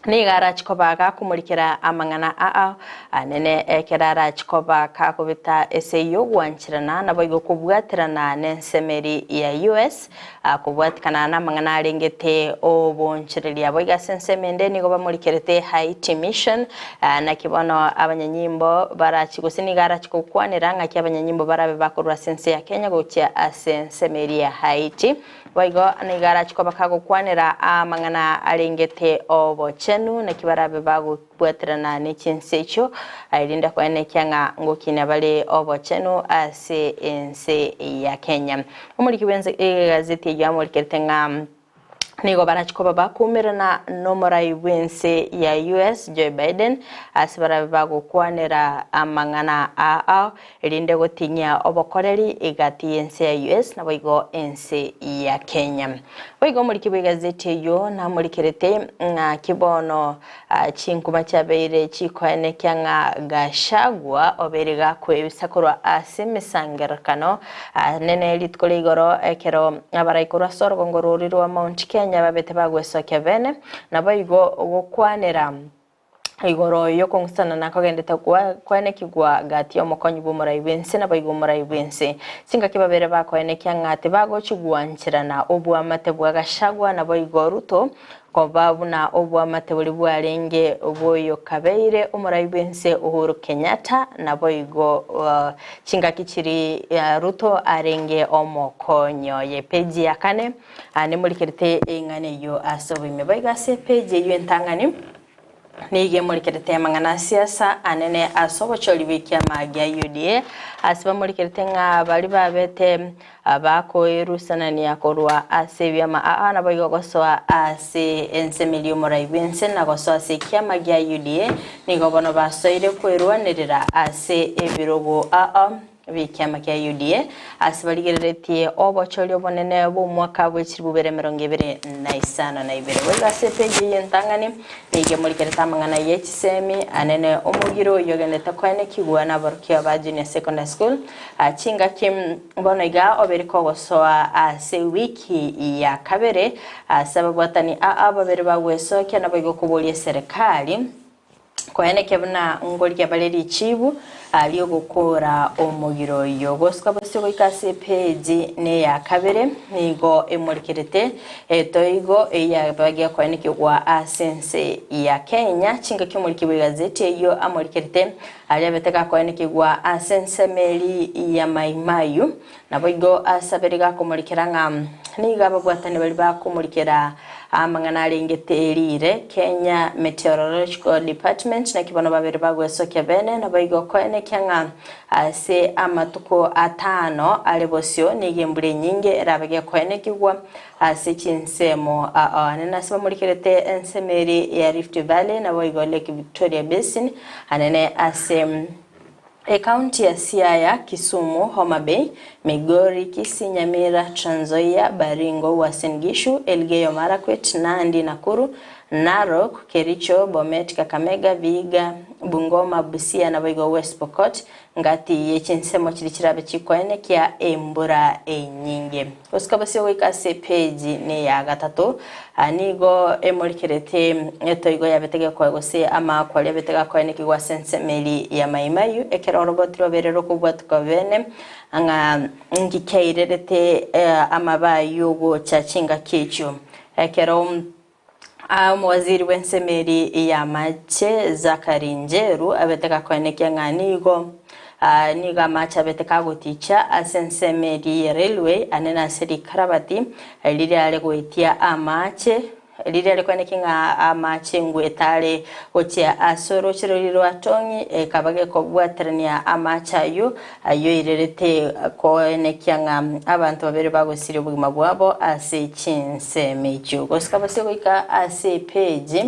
ni gara chikoba ka kumurikira amangana anene ekerara chikoba ka kubita eseyo gwanchirana na boigo kubwatirana nensemeri ya US kubwatikana na amangana arengete obonchiriria boiga sensemende ni goba murikirete Haiti mission na kibono abanyanyimbo barachigusini gara chikokwanira ngaki abanyanyimbo barabe bakorwa sense ya Kenya gocha asensemeri ya Haiti boigo ni gara chikoba ka gukwanira amangana arengete obochenu na kibarabe bago bwatirana n'ichinsecho airinda kwene kyanga ngokina bale obochenu ase ense ya Kenya umuri kibenze gazeti ya muri kertenga nigo barachikoba bakumirana nomorai wense ya US Joe Biden asibara bago kwanera amangana irinde gotinya obokoreri igati ense ya US na boigo ense ya Kenya boigo muri kibigazeti yo na muri kerete nga kibono chinkuma chabeire chikwene kyanga gashagwa oberega kwebisakorwa asimisangerakano nene litkoligoro ekero abaraikora sorgo ngororiro Mount Kenya babete bagwesoke bene na boigo gukwanira igoro yo kongusana nakogendete kwene kigwa gati omukonyi bumuraibense na boigo muraibense singa kibabere bakwene kyangate bago chigwanchirana obwa mate bwa gashagwa na boigo Ruto kobabu na obwa mate buli bwarenge oboyo kabeire umuraibense Uhuru Kenyatta na boigo chinga kichiri Ruto arenge omokonyo ye page ya kane ani mulikirite ingane yo asobime boiga se page yo entangani nige mulikirite mangana siasa anene asobo cholibikia magia UDA asiba mulikirite nga bali babete abako erusana ni akorwa asebya ma na boigo gosoa ase ensemilio moraibense na gosoa se kia magia UDA nigo bono basoire kwerwanirira ase ebirogo bikiama kya UDA asibaligeretie obocholi obonene bo mwaka bw'ekirubere 2025 wega sepeje yentangani nige mulikereta mangana yekisemi anene omugiro yogendeta kwene kigwana barkia ba junior secondary school chinga kim bono iga oberiko gosoa ase wiki ya kabere sababu atani ababere bagweso kya nabigo kubolie serikali kwene kebuna ngoli kyabaleri chibu aliyo gukora omugiro yo goska bose ikase page ne ya kabere nigo emurikirete etoigo ya bagia kwene kigwa asense ya Kenya chinga kimurikibwe gazeti yo amurikirete aliyabeteka kwene kigwa asense meli ya Maimayu naboigo asaberiga kumurikiranga niga babwatane bali bakumurikira amangana arengeterire Kenya Meteorological Department na kibono babere bagwesoke bene naboigo kwene kyanga ase amatuko atano alebosio nigembure nyinge rabage kwene kigwa ase chinsemo anena siba mulikirete ensemeri ya Rift Valley naboigo Lake Victoria Basin anene ase Kaunti ya Siaya, Kisumu, Homa Bay, Migori, Kisii, Nyamira, Trans Nzoia, Baringo, Uasin Gishu, Elgeyo Marakwet, Nandi, Nakuru, Narok, Kericho, Bomet, Kakamega, Vihiga, Bungoma, Busia na Boigo West Pokot ngati yechinsemo chiri chirabe chikwene kia embura enyinge. Usikabasio wikase page ni ya gatatu anigo emolikerete etoigo ya betege kwa gose ama kwa ya betega kwa ne kigwa sensemeli ya maimayu ekero robotiro berero kubwatuka bene anga ngikeirerete amabayo go chachinga kicho ekero waziri wensemeri ya mache Zakari Njeru abeteka kwenekea nganigo niga macha beteka guticha asensemeri railway anena seri karabati liri ale goitia amache liri ale kwenekea amache ngwetale ochia asoro chiriro atongi kabage kobwatrania amacha yo ayo irerete kwenekea abantu babere bagosiri bugima bwabo ase chinsemejo gosikabase goika ase page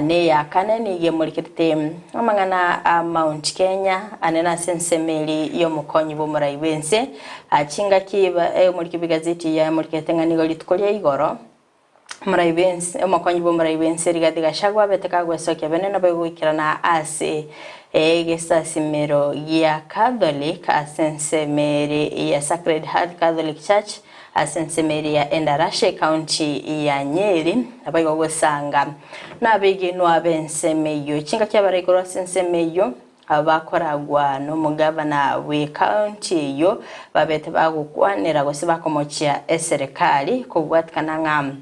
ne ya kanani gemurikete amangana Mount Kenya anena sensemeli yo mukonyi bo muraibense achinga kiba muri gazeti ya murikete ngani golitukolia igoro muraibense mukonyi bo muraibense Rigathi Gachagua beteka gwesoke benena bagwikirana ase gesa simero ya Catholic asensemeri ya Sacred Heart Catholic Church asensemeri ya Endarashe County ya Nyeri abayigo gusanga nabigino abensemeyo chinga cyabarekora sensemeyo abakoragwa no mugabana we county yo babete bagukwanira gose bakomochia eserikali kubwatkana ngam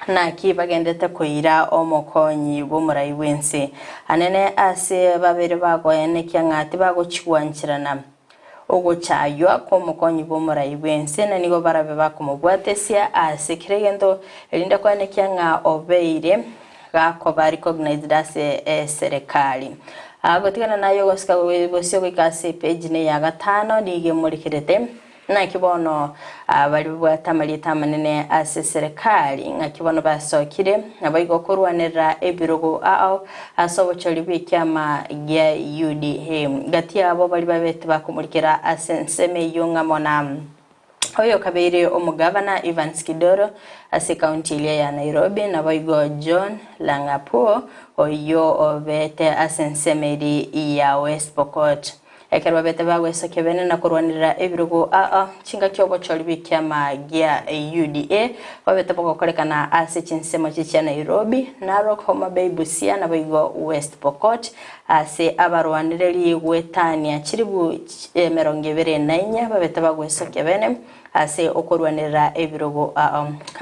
na kibagendete kuira omukonyi bumurayi wense anene ase babere bagoyene kyangati bagochwanchirana ogo chaywa ko mukonyi bumurayi wense na nigo barabe bakomubwatesia ase kiregendo elinda kwane kyanga obeire gako ba recognized as serikali agotikana nayo gosika bosyo gikase page ne ya gatano dige murikirete na kibono bali bwatamali manene ase serikali nga kibono basokire abayigo kurwanira ebirogo asobo choli bikyama ya UDA gati abo bali babete bakumurikira asenseme yonga mona oyo kabere omugabana Evans Kidero ase county ya Nairobi na bayigo John Langapuo oyo obete asensemeri ya West Pokot ekero bete bagwesa kebene na kurwanira ebirugo chinga kyobo choli bikyama ya UDA babete bokokolekana ase chinsemo chicha Nairobi Narok Homa Bay Busia na bayigo West Pokot ase abarwanireli gwetania chiribu 24 babete bagwesa kebene ase okurwanira ebirugo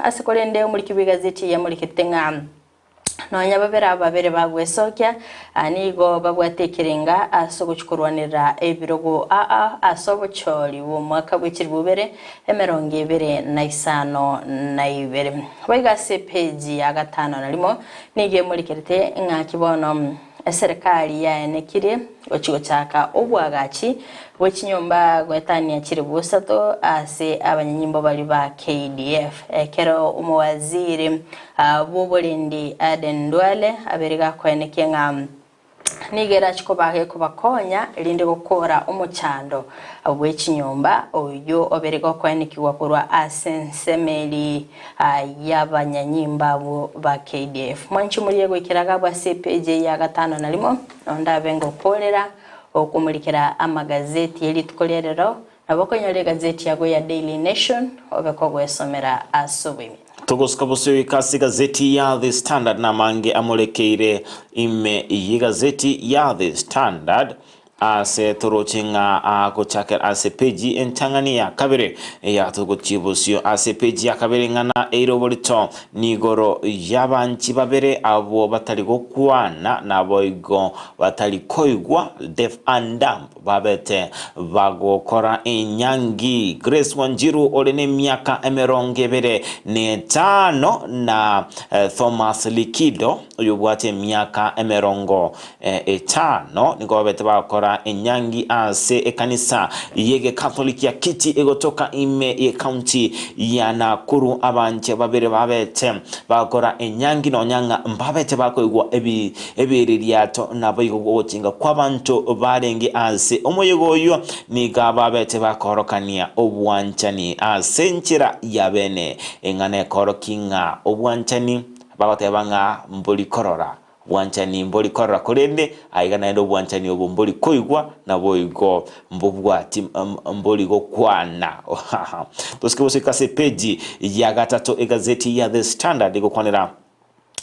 ase kolende muri kibigazeti ya muri kitenga nonya babere bagwesokya anigo babwatekerenga asogochukurwanira ebirogo asobocholi wo mwaka bw'ikiribubere 2025 baigase page ya gatano nalimo nige muri kerete nga kibono serikali ya nekire ochigo chaka obwagachi wechinyomba gwetania chiri busato ase abanyanyimbo bali ba KDF kero umuwaziri bubolindi Aden Duale aberega kweneke nga nigera chikobahe kubakonya linde gukora umuchando wechinyomba oyo oberega kwenekiwa kurwa asensemeli y'abanyanyimba ba KDF mwanchi muriye gwikiraga bwa CPJ ya gatano nalimo ondabengo kolera okumulikira amagazeti yeli tukolerero nabokonyole gazeti yago ya Daily Nation obekogwe somera asubimi Togosika bosyo ikasi gazeti ya The Standard na mange amolekeire ime iyi gazeti ya The Standard ase torochinga akochakera ase peji entangani ya kabere ya togochibosyo ase peji ya kabere ngana eiroborito nigoro yabanchi babere abo batali gokwana naboigo batali koigwa deaf and dumb babete bagokora enyangi Grace Wanjiru olene miaka emerongebere netano na Thomas Likido uyubwate miaka emerongo etano nigo babete bakora bagokora enyangi ase ekanisa yege Catholic ya kiti egotoka ime ye county ya Nakuru abanje babere babete bagokora enyangi no nyanga mbabete bakoigwa ebiririato nabo igogotinga kwabantu barenge ase omoyego oyo niga babete bakorokania obwanchani ase nchira ya bene engane korokinga obwanchani bagotebanga mbuli korora bwanchani mbuli korora kurende aigana endo bwanchani obo mbuli koigwa na boigo mbubwati mbuli go kwana toske bosikase peji ya gatatu egazeti ya The Standard igokwanira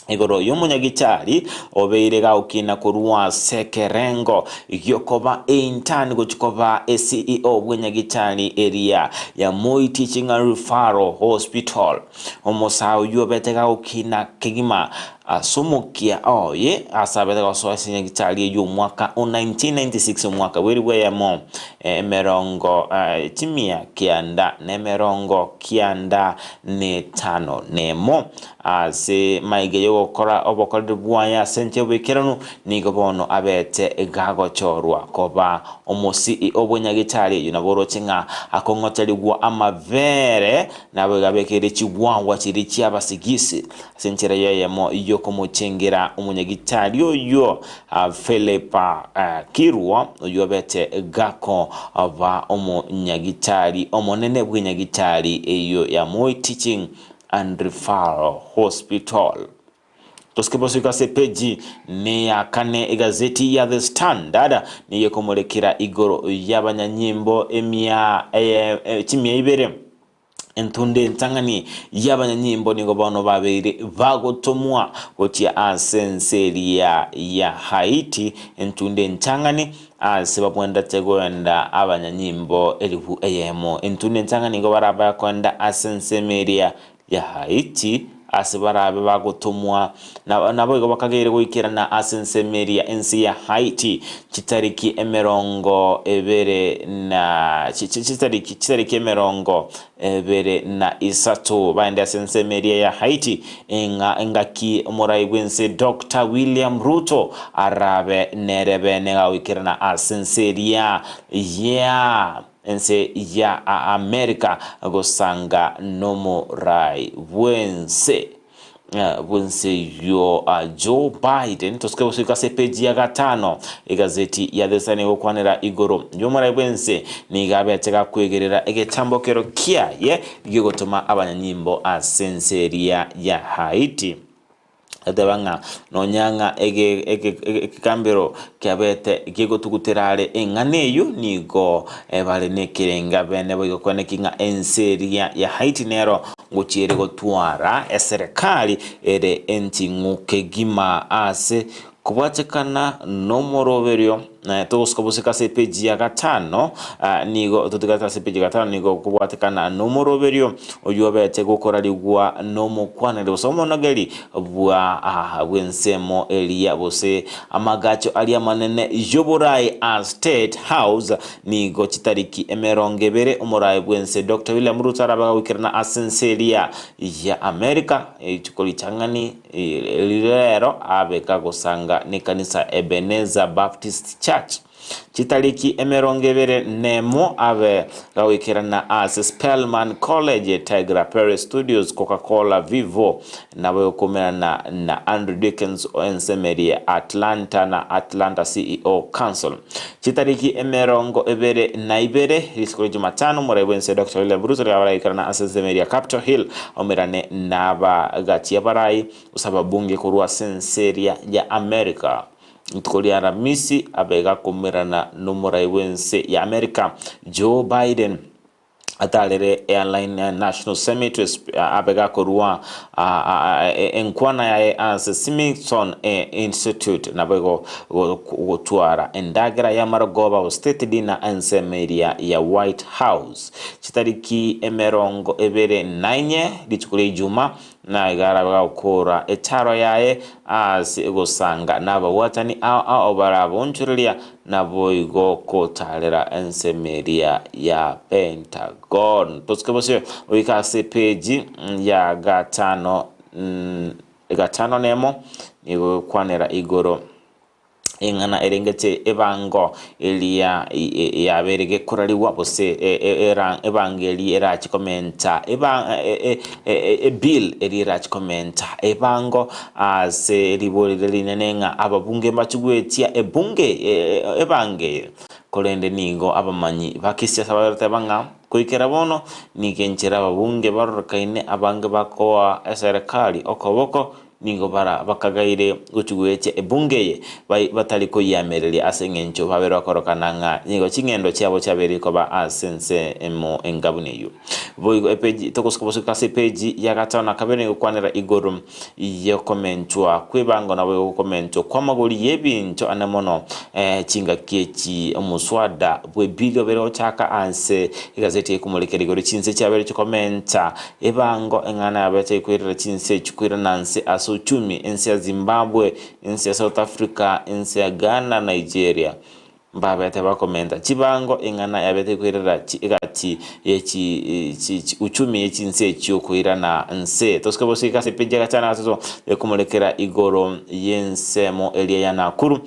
igoro y'umunyagitari obeire gaukina kurwa sekerengo yokoba intani guchikoba CEO bw'enyagitari area ya Moi Teaching and Referral Hospital omusao yobete gaukina kigima asumukia oye asabete gasoa nyagitari y'umwaka 1996 mwaka weriwe ya mo emerongo timia kianda nemerongo kianda ne tano nemo ase maige yogokora obokorde bwaya sente bwekerano nigobono abete gagochorwa koba omusi obonyagitari yunaboro chinga akongoteligwa amavere nabo gabekere chigwangwa chiri chiabasigisi senchera yemo yokomuchengira umunyagitari oyo Philipa Kirwa yobete gako aba umunyagitari omonene bw'enyagitari eyo ya Moi Teaching and Referral Hospital. Toskebosika sepeji ne ya kane egazeti ya The Standard ni yekomolekera igoro y'abanyanyimbo emia chimia ibere entunde ntangani y'abanyanyimbo nigo bano babere bagotomwa gotia asenseria ya Haiti entunde ntangani asibabwenda tegwenda abanyanyimbo elibu eyemo entunde ntangani nigo baraba kwenda asensemeria ya Haiti asibarabe bagotomwa nabo igo bakagere guikirana asensemeria ensi ya Haiti chitariki emerongo ebere na chitariki emerongo ebere na isatu baende asensemeria ya Haiti engaki omurai gwense Dr. William Ruto arabe nerebe nega wikirana asenseria ya ense ya America gosanga nomo rai bwense yo Joe Biden toske usika sepeji ya gatano egazeti ya The Sun okwanira igoro yo mara bwense ni gabe ateka kwegerera egetambokero kiaye gigotoma abanyanyimbo asenseria ya Haiti adabanga nonyanga kambero kyabete gigo tuguterare enganeyo nigo bale nekirenga bene boyo konekinga enseria ya Haiti nero nguchire gotwara eserikali ere entinguke gima ase kubatekana nomoroberio na toskobusika sepeji ya gatano nigo tutigata sepeji ya gatano nigo kubatekana nomoroberio oyobete gukora ligwa nomukwana lesomo nageli bwa bwensemo elia bose amagacho ali amanene joborai a State House nigo chitariki emerongebere omorai bwense Dr. William Ruto arabaga wikirana asenseria ya America chikoli changani lero abeka gosanga ni kanisa Ebenezer Baptist Church chitariki emerongebere nemo abe gawikirana as Spelman College Tigra Perry Studios Coca-Cola Vivo nabo komerana na Andrew Dickens Ensemeria Atlanta na Atlanta CEO Council chitariki emerongo ebere na ibere isikolo Jumatano morebense Dr. William Ruto gawikirana as Ensemeria Capitol Hill omerane naba gatia barai usaba bunge kurwa senseria ya America Ntukoli Aramisi abega kumirana numurai wense ya America Joe Biden atalere Airline National Cemetery abega kurwa enkwana ya as Smithson Institute nabego gotwara endagira ya Maragoba State Dinner Ensemeria ya White House chitariki emerongo ebere 9 lichukule Juma na igara ukora etaro yae as gosanga nabo watani obarabonchuria nabo igo kotalera ensemeria ya Pentagon toskebose wikase page ya gatano nemo nigo kwanera igoro engana erengete ebango elia yaberege kuraliwa bose ebangeli erachi komenta bill erirachi komenta ebango ase libolile linenenga ababunge machugwetia ebunge ebange kolende nigo abamanyi bakisiasa barate banga kuikera bono nigenchera ababunge barorakaine abange bakoa serikali okoboko ningo bara bakagaire guchugweche ebungeye batali ko yamereli asengencho babero korokananga ningo chingendo cyabo cyaberi ko ba asense emo engabuneyo boigo epeji tokoskoboso kase peji ya gatana kabene kwanera igorum yo komentwa kwebango na we komento kwa magoli yebincho anamono chinga kechi omuswada bwe bigo bero chaka anse igazeti kumulekera igori chinse cyabere cyo komenta ebango engana yabete kwirira chinse chukwira nanse uchumi ensi ya Zimbabwe, ensi ya South Africa, ensi ya Ghana, Nigeria. Mbaba ya teba komenta chibango ingana yabete kwirira igati uchumi yechi nse chiyo kwira na nse toskabo sika sepeja gatana aso kumulekera igoro yensemo elia ya Nakuru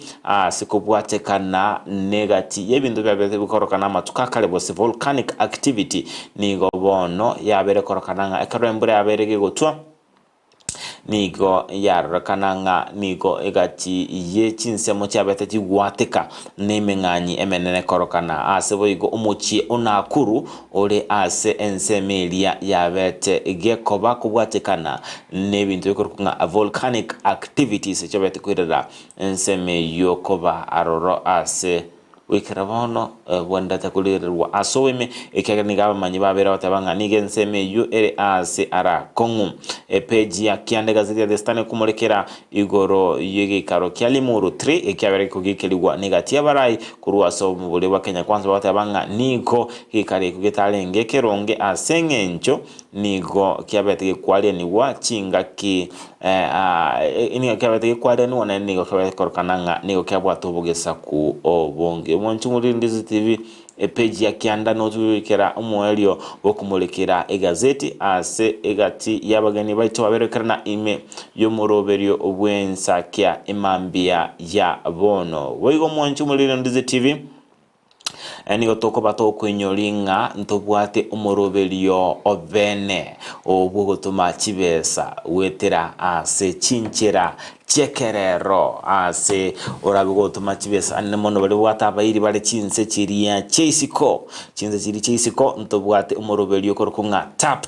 sikobwate kana negati yebindu byabete bikorokana matukakale bose volcanic activity nigo bono yabere korokananga ekarembure yabere gotwa nigo yarakananga nigo egati ye chinsemo cyabete kigwateka nemenganyi emenene korokana asebo igo umuchi onakuru ole ase ensemelia yabete gekoba kubwatekana nebintu bikorokunga volcanic activities cyabete kwirira enseme yokoba aroro ase wikirabono wanda takulirwa asoweme ekyaganiga bamanyi babera batabanga nigenseme yu ere ase ara kongu page ya kiande gazeti ya destane kumulekera igoro yege karo kyalimuru 3 ekyabere kugikeliwa negati yabarai kuruwa so mubule wa Kenya kwanza batabanga niko hikare kugetalenge keronge asengencho nigo kyabete kwale ni wachinga ki ini kyabete kwale ni wana nigo kyabete korkananga nigo kyabwato bugesa ku obonge mwanchumuri Ndizi TV page ya kianda notuwekera umwelio wokumulekera egazeti ase egati yabagani baito baberekera na ime yomuroberio obwensa kya imambia ya bono weigo mwanchumuri Ndizi TV enigo toko bato kwenyolinga ntobwate umoroberio obene obugotuma chibesa wetera ase chinchera chekerero ase orabigotuma chibesa anemono bali bwata bayiri bali chinse chiria cheisiko chinse chiri cheisiko ntobwate umoroberio korokunga tap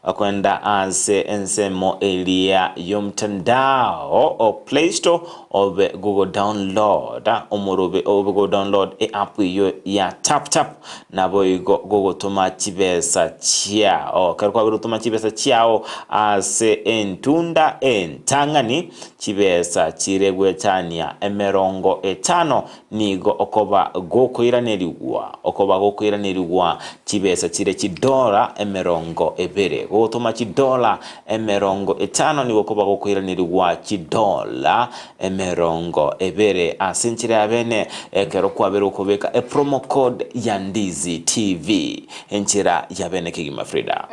akwenda ase ensemo elia yomtandao o Play Store obe Google download umorobe obe go download app yo ya tap nabo igo gogotuma chibesa chiao karikwa birutuma chibesa chiao ase entunda entangani chibesa chiregwe tania emerongo etano nigo okoba gokoiranirigwa chibesa chire chidola emerongo ebere gotuma chidola emerongo etano nigo okoba gokoiranirigwa chidola emerongo ebere asenchire abene ekero kwabere ukobeka promo code ya Ndizi TV enchira yabene Kigima Frida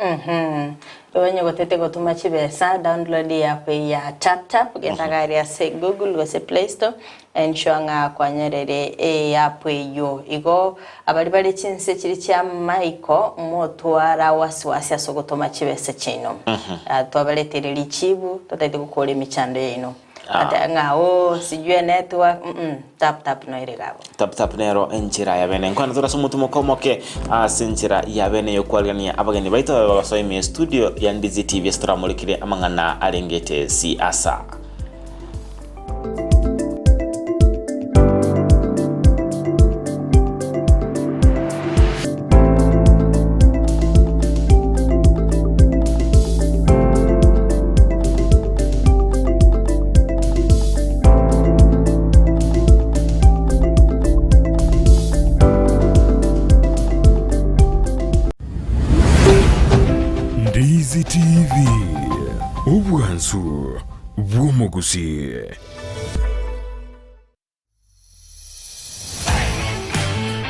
wenye gotete gotuma chibesa download app ya tap genda gari ya Google gose Play Store enshwanga kwanyerere app yo igo abali bali chinse kiri kya Michael motwara wasiwasi asogotoma chibesa chino twabaletere lichibu totete gukora imichando yino ata ngao sijue network tap no iregabo tap nero enchira yabene nkwana tora sumutumo komoke asenchira yabene yokwalania abageni baito basoime studio ya Ndizi TV stramulikire amangana arengete si asa Ndizi TV ubwansu bw'omugusi.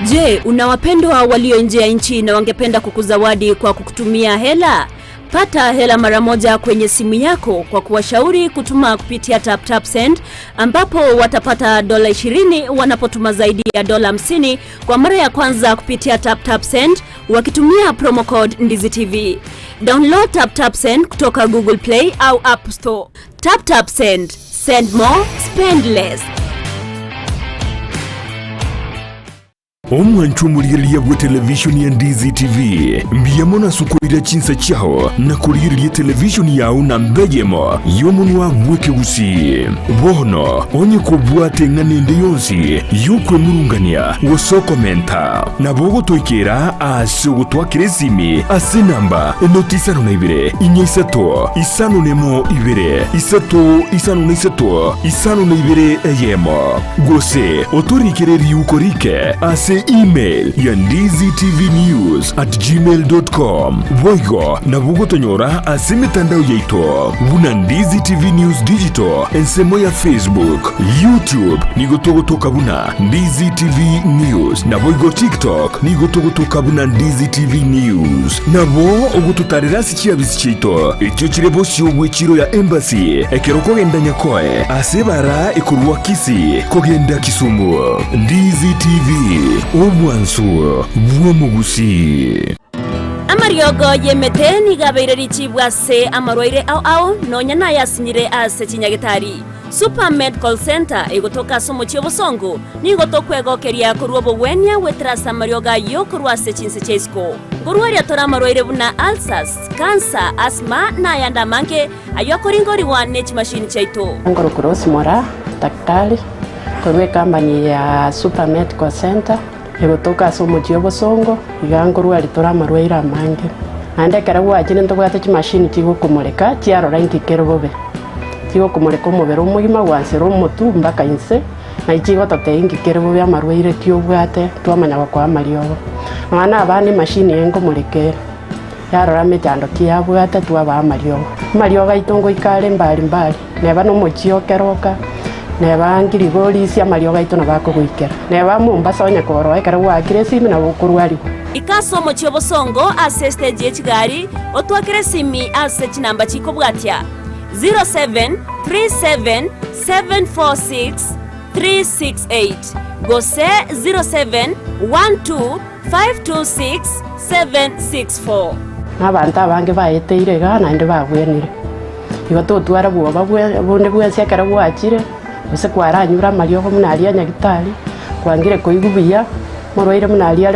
Je, una wapendwa walio nje ya nchi na wangependa kukuzawadi kwa kukutumia hela? Pata hela mara moja kwenye simu yako kwa kuwashauri kutuma kupitia TapTap Send, ambapo watapata $20 wanapotuma zaidi ya $50 kwa mara ya kwanza kupitia TapTap Send wakitumia promo code Ndizi TV. Download TapTap Send kutoka Google Play au App Store. TapTap Send. Send more, spend less. Omwanchu muliriya bwa televishoni ya Ndizi TV mbiyemo na sukurira chinsa chao na kuliriya televishoni yao na mbeyemo yomunwa mweke usi bono onye kubwate nganende yonsi yukwe murungania woso komenta na bogo toikera ase gutwakire simi ase namba enotisano na ibere inyisato isano nemo ibere isato isano na isato isano na ibere eyemo gose otorikere yukorike ase email ya ndiztvnews@gmail.com voigo na bugotonyora ase mitandao yaito buna Ndizi TV News Digital ensemo ya Facebook, YouTube nigotogotoka buna Ndizi TV News na voigo TikTok nigotogotoka buna Ndizi TV News nabo ogututarira sikiabisi chito ekyo kirebo cyobwe kiro ya embassy ekeroko genda nyakoe asebara ekurwa kisi kogenda Kisumu. Ndizi TV obwansu bwomugusi Amariogo yemete nigabeire richibwa se amarwaire au nonyana yasinyire ase Chinyagitari. Super Medical Center igotoka somo chiobosongo nigotokwegokeria kurwa bowenia wetrasa marioga yokurwa se chinse chesko. Kurwaria tora marwaire buna ulcers, cancer, asthma na yanda manke ayokoringori wa nech machine chaito. Ngoro cross mora daktari kurwe company ya Super Medical Center igotoka somo chiobosongo igangorwa ritora marwaire amange. Ande karawa achine ntobwate chi machine chigokumureka chiarora inkikero bobe. Chigo kumureka umubere umugima gwansero mutu mbaka inse na ichigo tote inkikero bobe amarwaire tiobwate twamanya kwa mariogo. Mwana abani machine engo murekera. Yarora mechando kiabwate twaba mariogo. Mariogo itongo ikale mbali neba no mochio keroka. Neba ngirigori cia marioga ito na bako gwikera neba Mombasa onya koro ekara wa kiresimi na bukurwari ikasomo chiobosongo ase stage yechigari otwakire simi ase chinamba chiko bwatia 0737746368 gose 0712526764 nabantu abange baeteire ga na inde babwenire igoto twara bwoba bonde bwese kara bwachire use kwaranyura mariogo munaria Nyagitari kwangire koigubiya morwaire munaria